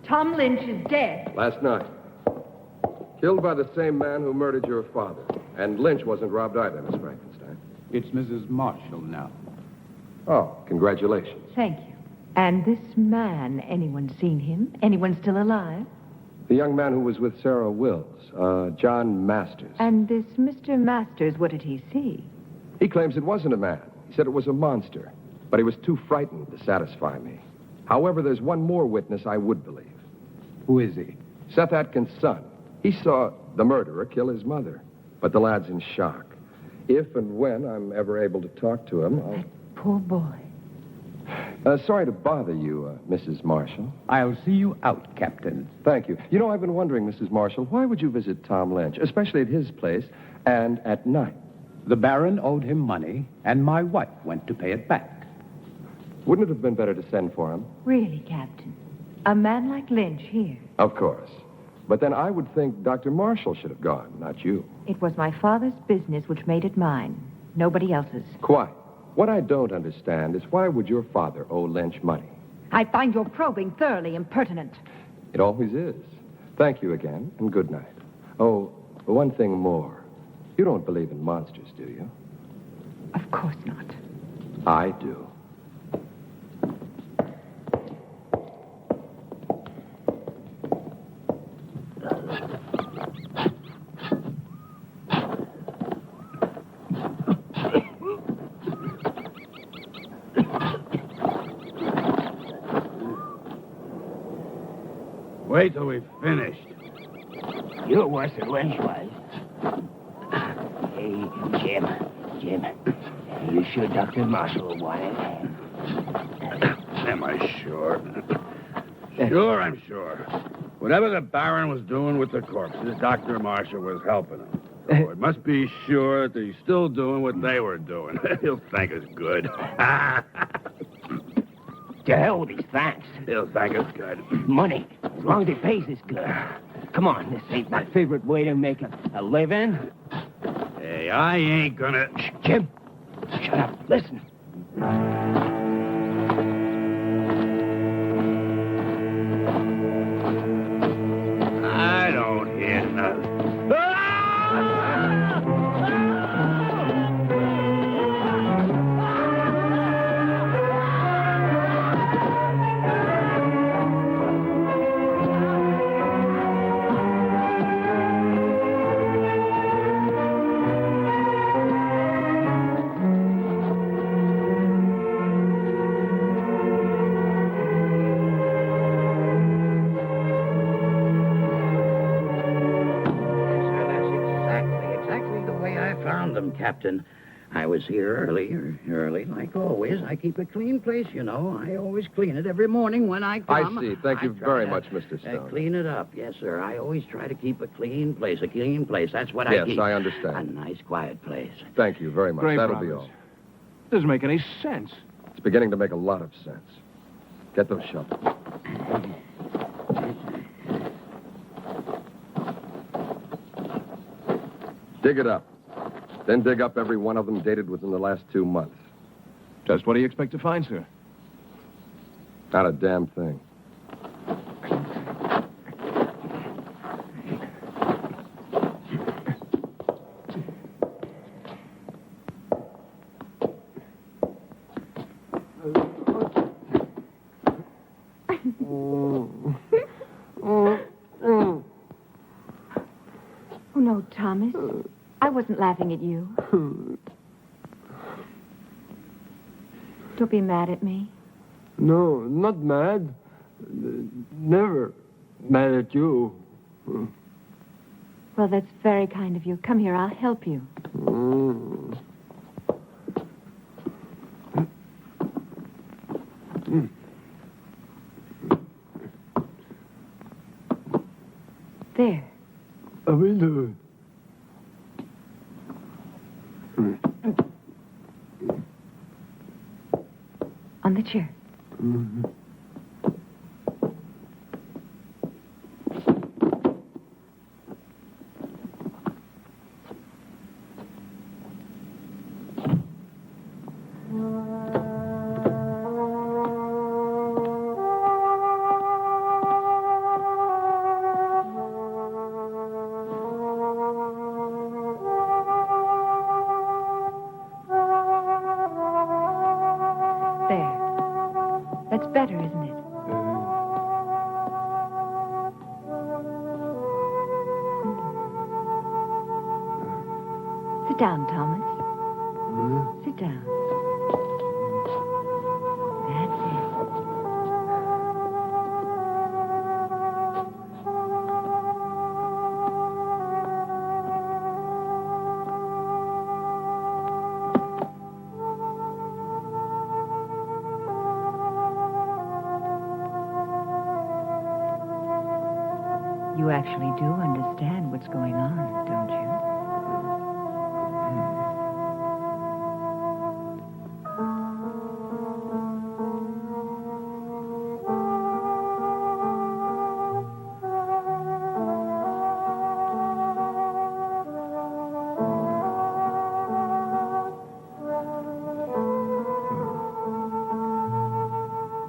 Tom Lynch is dead. Last night. Killed by the same man who murdered your father. And Lynch wasn't robbed either, Miss Frankenstein. It's Mrs. Marshall now. Oh, congratulations. Thank you. And this man, anyone seen him? Anyone still alive? The young man who was with Sarah Wills, John Masters. And this Mr. Masters, what did he see? He claims it wasn't a man. He said it was a monster. But he was too frightened to satisfy me. However, there's one more witness I would believe. Who is he? Seth Atkins' son. He saw the murderer kill his mother. But the lad's in shock. If and when I'm ever able to talk to him, I'll... That poor boy. Sorry to bother you, Mrs. Marshall. I'll see you out, Captain. Thank you. You know, I've been wondering, Mrs. Marshall, why would you visit Tom Lynch, especially at his place, and at night? The Baron owed him money, and my wife went to pay it back. Wouldn't it have been better to send for him? Really, Captain? A man like Lynch here? Of course. But then I would think Dr. Marshall should have gone, not you. It was my father's business which made it mine. Nobody else's. Quite. What I don't understand is why would your father owe Lynch money? I find your probing thoroughly impertinent. It always is. Thank you again, and good night. Oh, one thing more. You don't believe in monsters, do you? Of course not. I do. Wait till we've finished. You're worse than Lynch was. Hey, Jim, you sure Dr. Marshall will want it? Am I sure? Sure, I'm sure. Whatever the Baron was doing with the corpses, Dr. Marshall was helping him. So it must be sure that he's still doing what they were doing. He'll thank us good. To hell with his thanks. He'll thank us good. Money, as long as it pays us good. Come on, this ain't my favorite way to make a living. Hey, I ain't gonna... Shh, Jim, shut up. Listen. I don't hear nothing. Captain. I was here early, like always. I keep a clean place, you know. I always clean it every morning when I come. I see. Thank you I try very to, much, Mr. Stone. Clean it up. Yes, sir. I always try to keep a clean place. That's what I Yes, keep. I understand. A nice, quiet place. Thank you very much. Great That'll progress. be all. Doesn't make any sense. It's beginning to make a lot of sense. Get those shovels. Dig it up. Then dig up every one of them dated within the last 2 months. Just what do you expect to find, sir? Not a damn thing. Oh, no, Thomas. I wasn't laughing at you. Don't be mad at me. No, not mad. Never mad at you. Well, that's very kind of you. Come here, I'll help you. There. I will do it. On the chair. That's better, isn't it? Sit down, Thomas. Sit down. That's it. You actually do understand what's going on, don't you?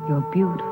You're beautiful.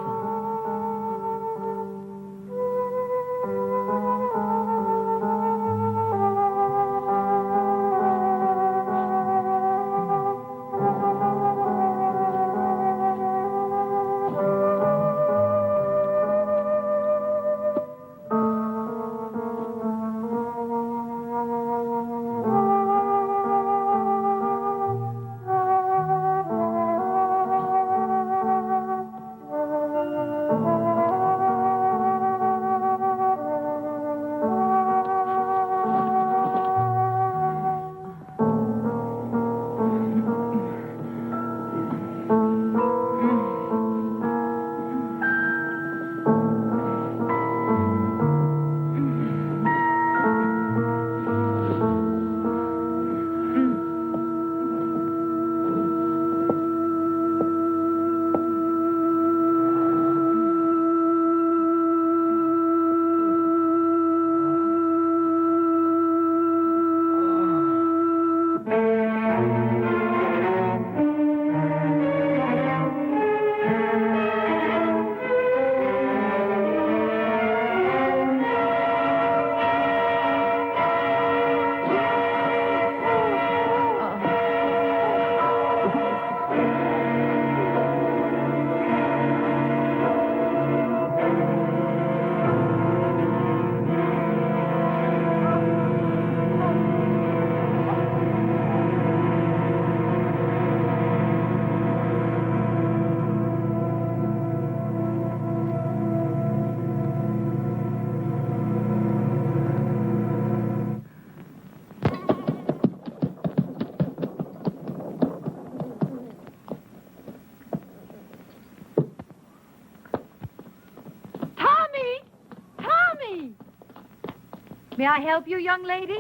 May I help you, young lady?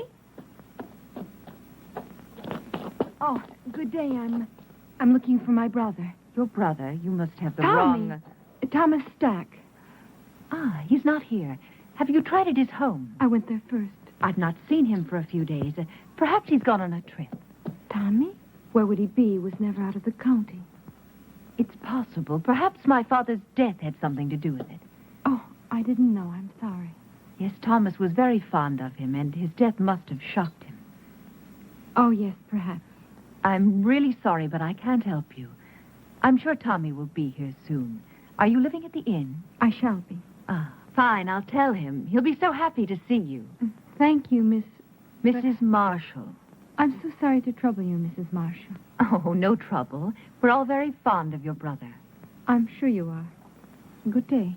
Oh, good day. I'm looking for my brother. Your brother? You must have the Tommy. wrong... Thomas Stack. Ah, he's not here. Have you tried at his home? I went there first. I've not seen him for a few days. Perhaps he's gone on a trip. Tommy? Where would he be? He was never out of the county. It's possible. Perhaps my father's death had something to do with it. Oh, I didn't know. I'm sorry. Yes, Thomas was very fond of him, and his death must have shocked him. Oh, yes, perhaps. I'm really sorry, but I can't help you. I'm sure Tommy will be here soon. Are you living at the inn? I shall be. Ah, fine. I'll tell him. He'll be so happy to see you. Thank you, Mrs. Marshall. I'm so sorry to trouble you, Mrs. Marshall. Oh, no trouble. We're all very fond of your brother. I'm sure you are. Good day.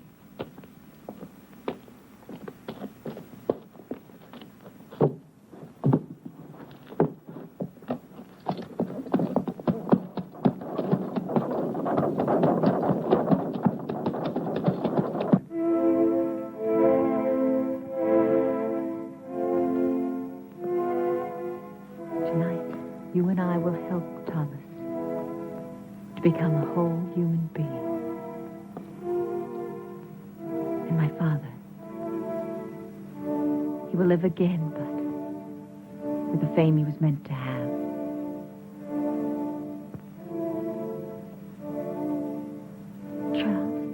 You and I will help Thomas to become a whole human being. And my father, he will live again, but with the fame he was meant to have. Charles?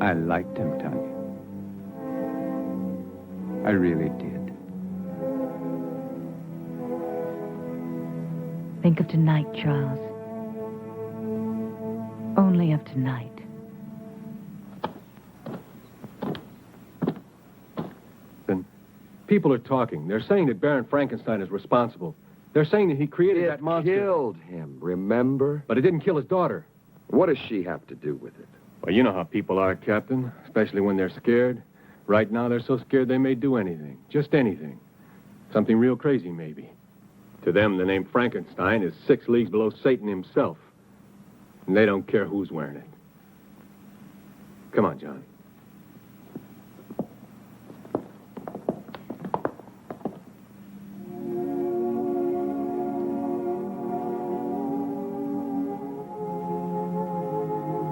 I liked him, Tanya. I really did. Think of tonight, Charles. Only of tonight. Then people are talking. They're saying that Baron Frankenstein is responsible. They're saying that he created that monster. Killed him, remember? But it didn't kill his daughter. What does she have to do with it? Well, you know how people are, Captain, especially when they're scared. Right now, they're so scared they may do anything. Just anything. Something real crazy, maybe. To them, the name Frankenstein is 6 leagues below Satan himself. And they don't care who's wearing it. Come on, John.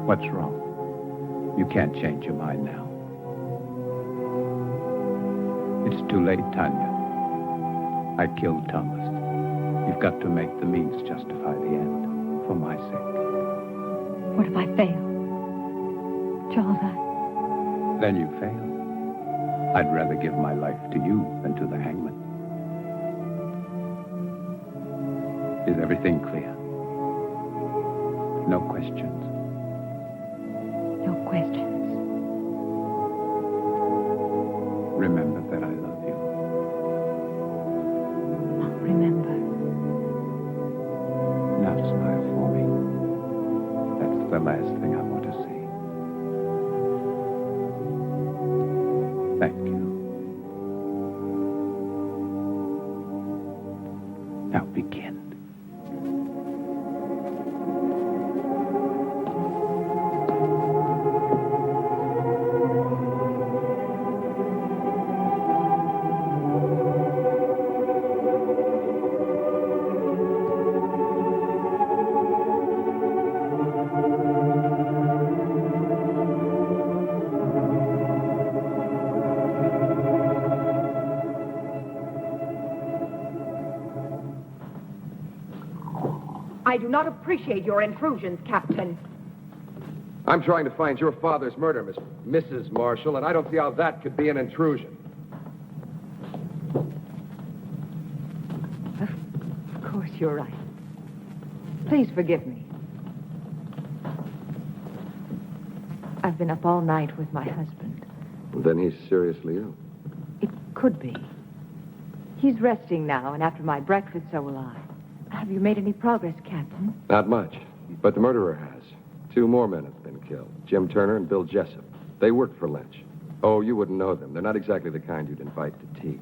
What's wrong? You can't change your mind now. It's too late, Tanya. I killed Thomas. You've got to make the means justify the end, for my sake. What if I fail? Charles, Then you fail. I'd rather give my life to you than to the hangman. Is everything clear? No questions? No questions. Remember that I love you. I'll remember. Now smile for me. That's the last thing I want to see. Thank you. Now begin. I do not appreciate your intrusions, Captain. I'm trying to find your father's murder, Mrs. Marshall, and I don't see how that could be an intrusion. Of course, you're right. Please forgive me. I've been up all night with my husband. Then he's seriously ill. It could be. He's resting now, and after my breakfast, so will I. Have you made any progress, Captain? Not much, but the murderer has. 2 more men have been killed, Jim Turner and Bill Jessup. They worked for Lynch. Oh, you wouldn't know them. They're not exactly the kind you'd invite to tea.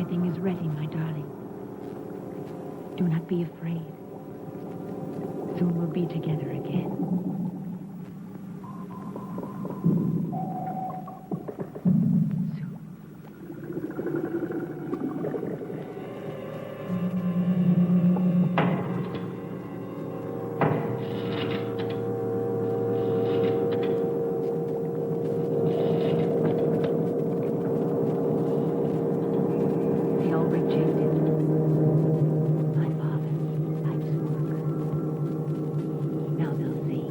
Everything is ready, my darling. Do not be afraid. Soon we'll be together again. They all rejected my father, life's work. Now they'll see.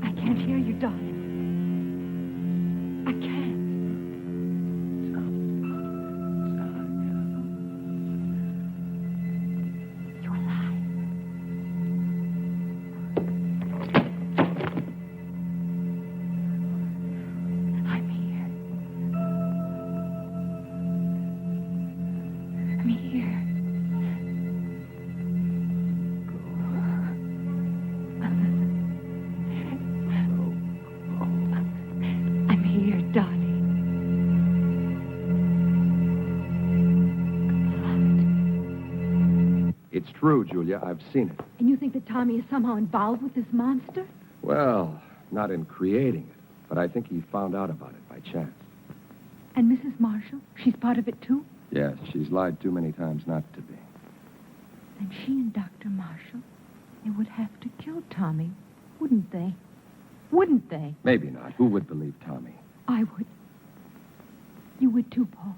I can't hear you, darling. I can't. You're alive. I'm here. I'm here. I'm here, darling. It's true, Julia. I've seen it. And you think that Tommy is somehow involved with this monster? Well, not in creating it, but I think he found out about it by chance. And Mrs. Marshall? She's part of it, too? Yes, she's lied too many times not to be. Then she and Dr. Marshall, they would have to kill Tommy, wouldn't they? Wouldn't they? Maybe not. Who would believe Tommy? I would. You would too, Paul.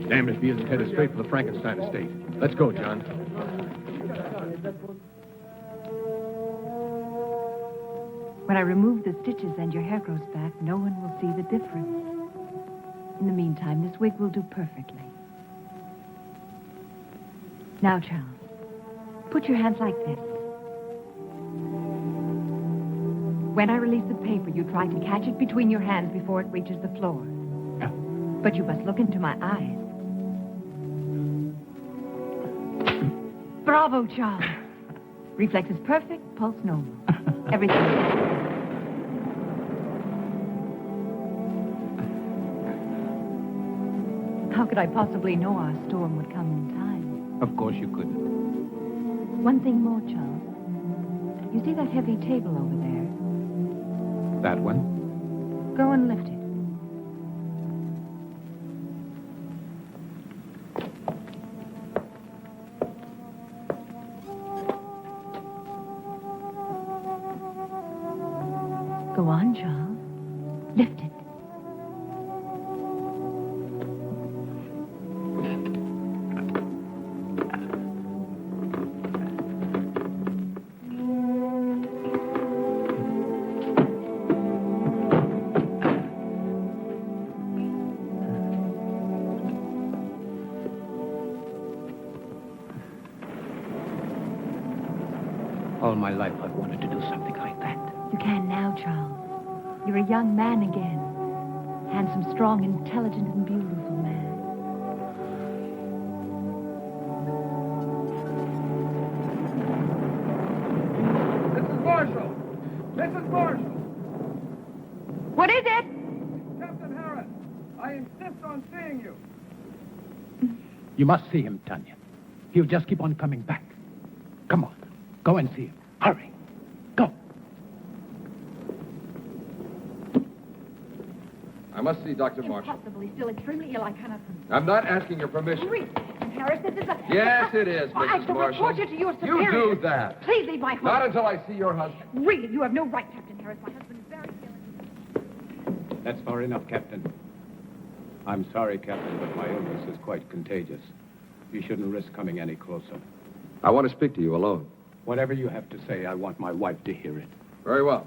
Damned if he isn't headed straight for the Frankenstein estate. Let's go, John. When I remove the stitches and your hair grows back, no one will see the difference. In the meantime, this wig will do perfectly. Now, Charles, put your hands like this. When I release the paper, you try to catch it between your hands before it reaches the floor. But you must look into my eyes. Bravo, Charles. Reflexes perfect, pulse normal. Everything. How could I possibly know our storm would come in time? Of course you couldn't. One thing more, Charles. You see that heavy table over there? That one? Go and lift it. Go on, Charles. Lift it. All my life I've wanted to do something like that. You can now, Charles. You're a young man again. Handsome, strong, intelligent, and beautiful man. Mrs. Marshall! Mrs. Marshall! What is it? Captain Harris, I insist on seeing you. You must see him, Tanya. He'll just keep on coming back. Come on. Go and see him. Hurry. Go. I must see Dr. Marshall. Impossible. He's still extremely ill. I cannot. I'm not asking your permission. Read, Harris, this is a... Yes, it is, I Mrs. shall Marshall. report you to your You superior. do that. Please leave my home. Not until I see your husband. Really, you have no right, Captain Harris. My husband is very ill. That's far enough, Captain. I'm sorry, Captain, but my illness is quite contagious. You shouldn't risk coming any closer. I want to speak to you alone. Whatever you have to say, I want my wife to hear it. Very well.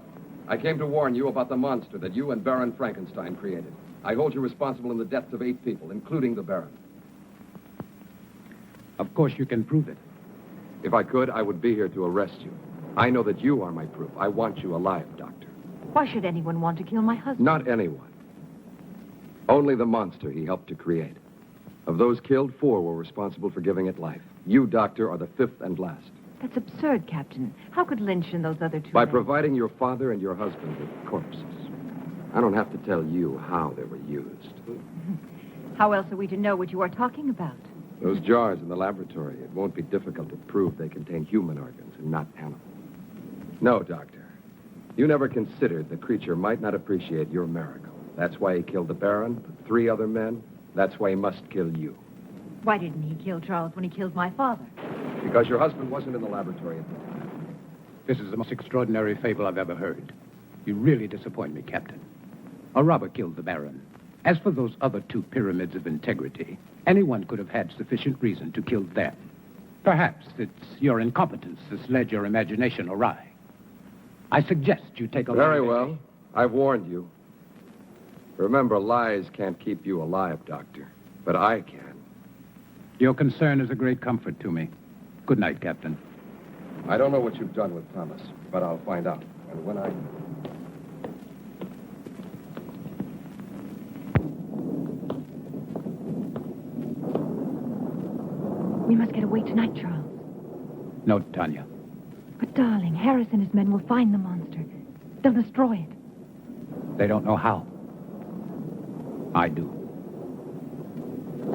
I came to warn you about the monster that you and Baron Frankenstein created. I hold you responsible in the deaths of 8 people, including the Baron. Of course you can prove it. If I could, I would be here to arrest you. I know that you are my proof. I want you alive, Doctor. Why should anyone want to kill my husband? Not anyone. Only the monster he helped to create. Of those killed, 4 were responsible for giving it life. You, Doctor, are the 5th and last. That's absurd, Captain. How could Lynch and those other 2 By men- providing your father and your husband with corpses. I don't have to tell you how they were used. How else are we to know what you are talking about? Those jars in the laboratory, it won't be difficult to prove they contain human organs and not animal. No, Doctor. You never considered the creature might not appreciate your miracle. That's why he killed the Baron, the 3 other men. That's why he must kill you. Why didn't he kill Charles when he killed my father? Because your husband wasn't in the laboratory at the time. This is the most extraordinary fable I've ever heard. You really disappoint me, Captain. A robber killed the Baron. As for those other 2 pyramids of integrity, anyone could have had sufficient reason to kill them. Perhaps it's your incompetence that's led your imagination awry. I suggest you take a Very well. I've warned you. Remember, lies can't keep you alive, Doctor. But I can. Your concern is a great comfort to me. Good night, Captain. I don't know what you've done with Thomas, but I'll find out. And when I... We must get away tonight, Charles. No, Tanya. But, darling, Harris and his men will find the monster. They'll destroy it. They don't know how. I do.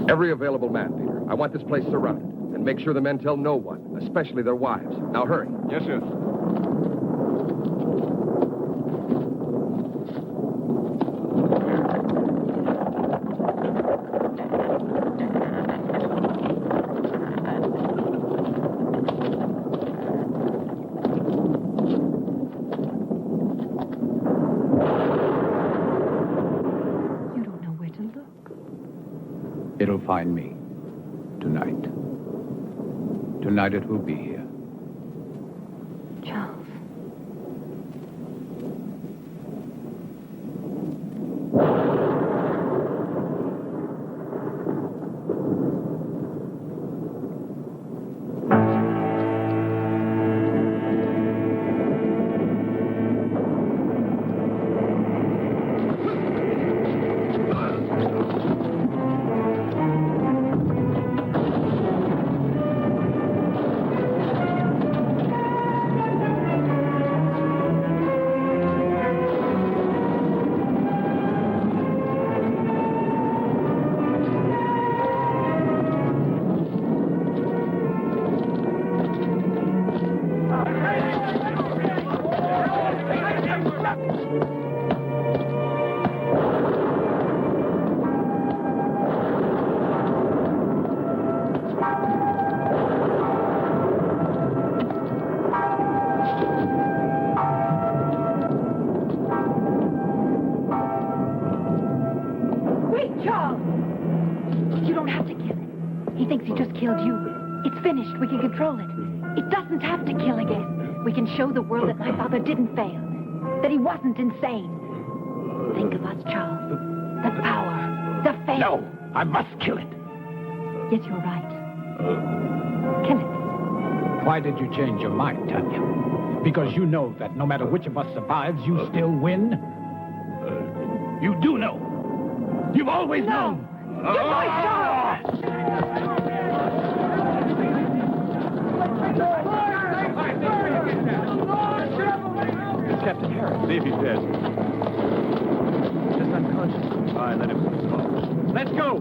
Every available man, Peter. I want this place surrounded. And make sure the men tell no one, especially their wives. Now, hurry. Yes, sir. You don't know where to look. It'll find me. Tonight. Tonight it will be here. Charles. He thinks he just killed you. It's finished. We can control it. It doesn't have to kill again. We can show the world that my father didn't fail, that he wasn't insane. Think of us, Charles. The power, the faith. No, I must kill it. Yes, you're right. Kill it. Why did you change your mind, Tanya? Because you know that no matter which of us survives, you still win? You do know. You've always known. Good boy, Charles! It's Captain Harris. See if he's dead. Just unconscious. All right, let him go. Let's go!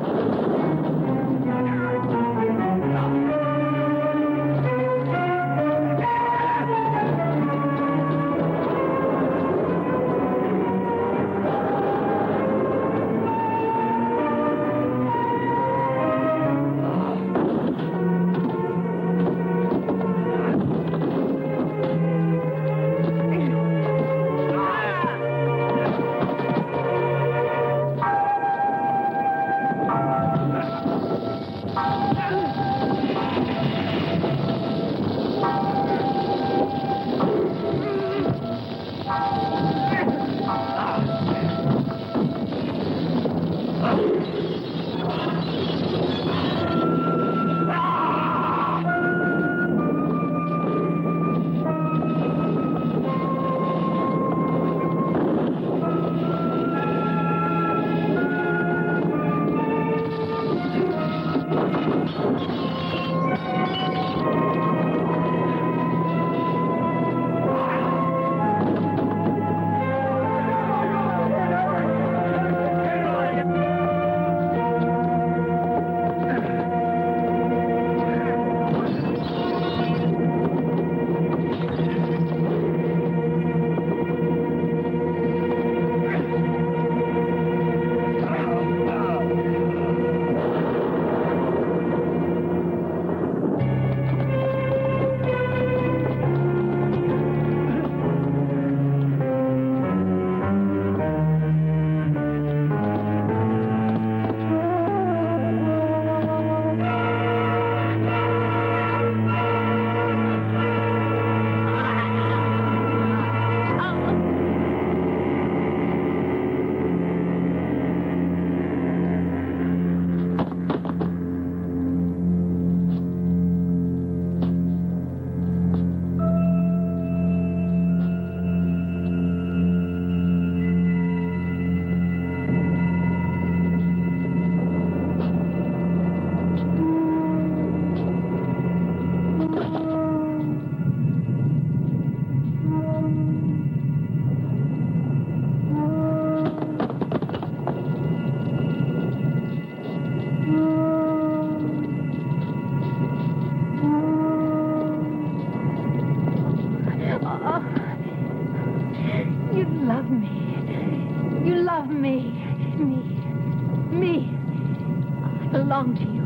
belong to you.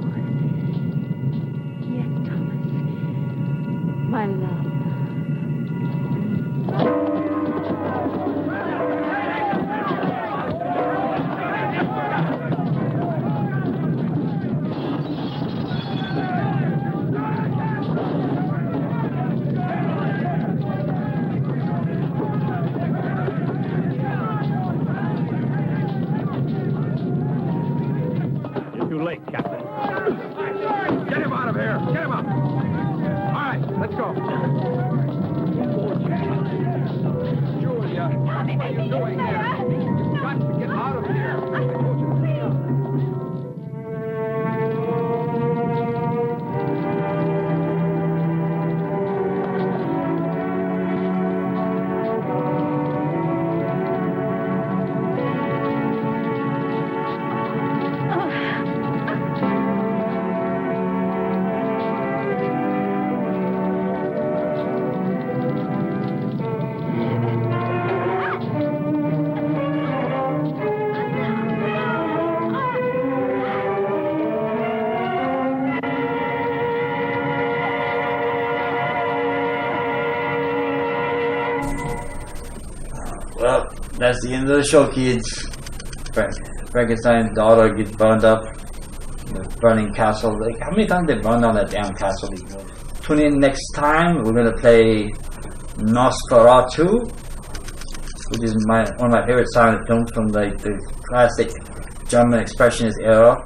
Yes, Thomas. My love. Well, that's the end of the show, kids. Frankenstein's daughter gets burned up in the burning castle. Like, how many times they burned down that damn castle? Tune in next time. We're gonna play Nosferatu, which is one of my favorite silent films from like the classic German expressionist era.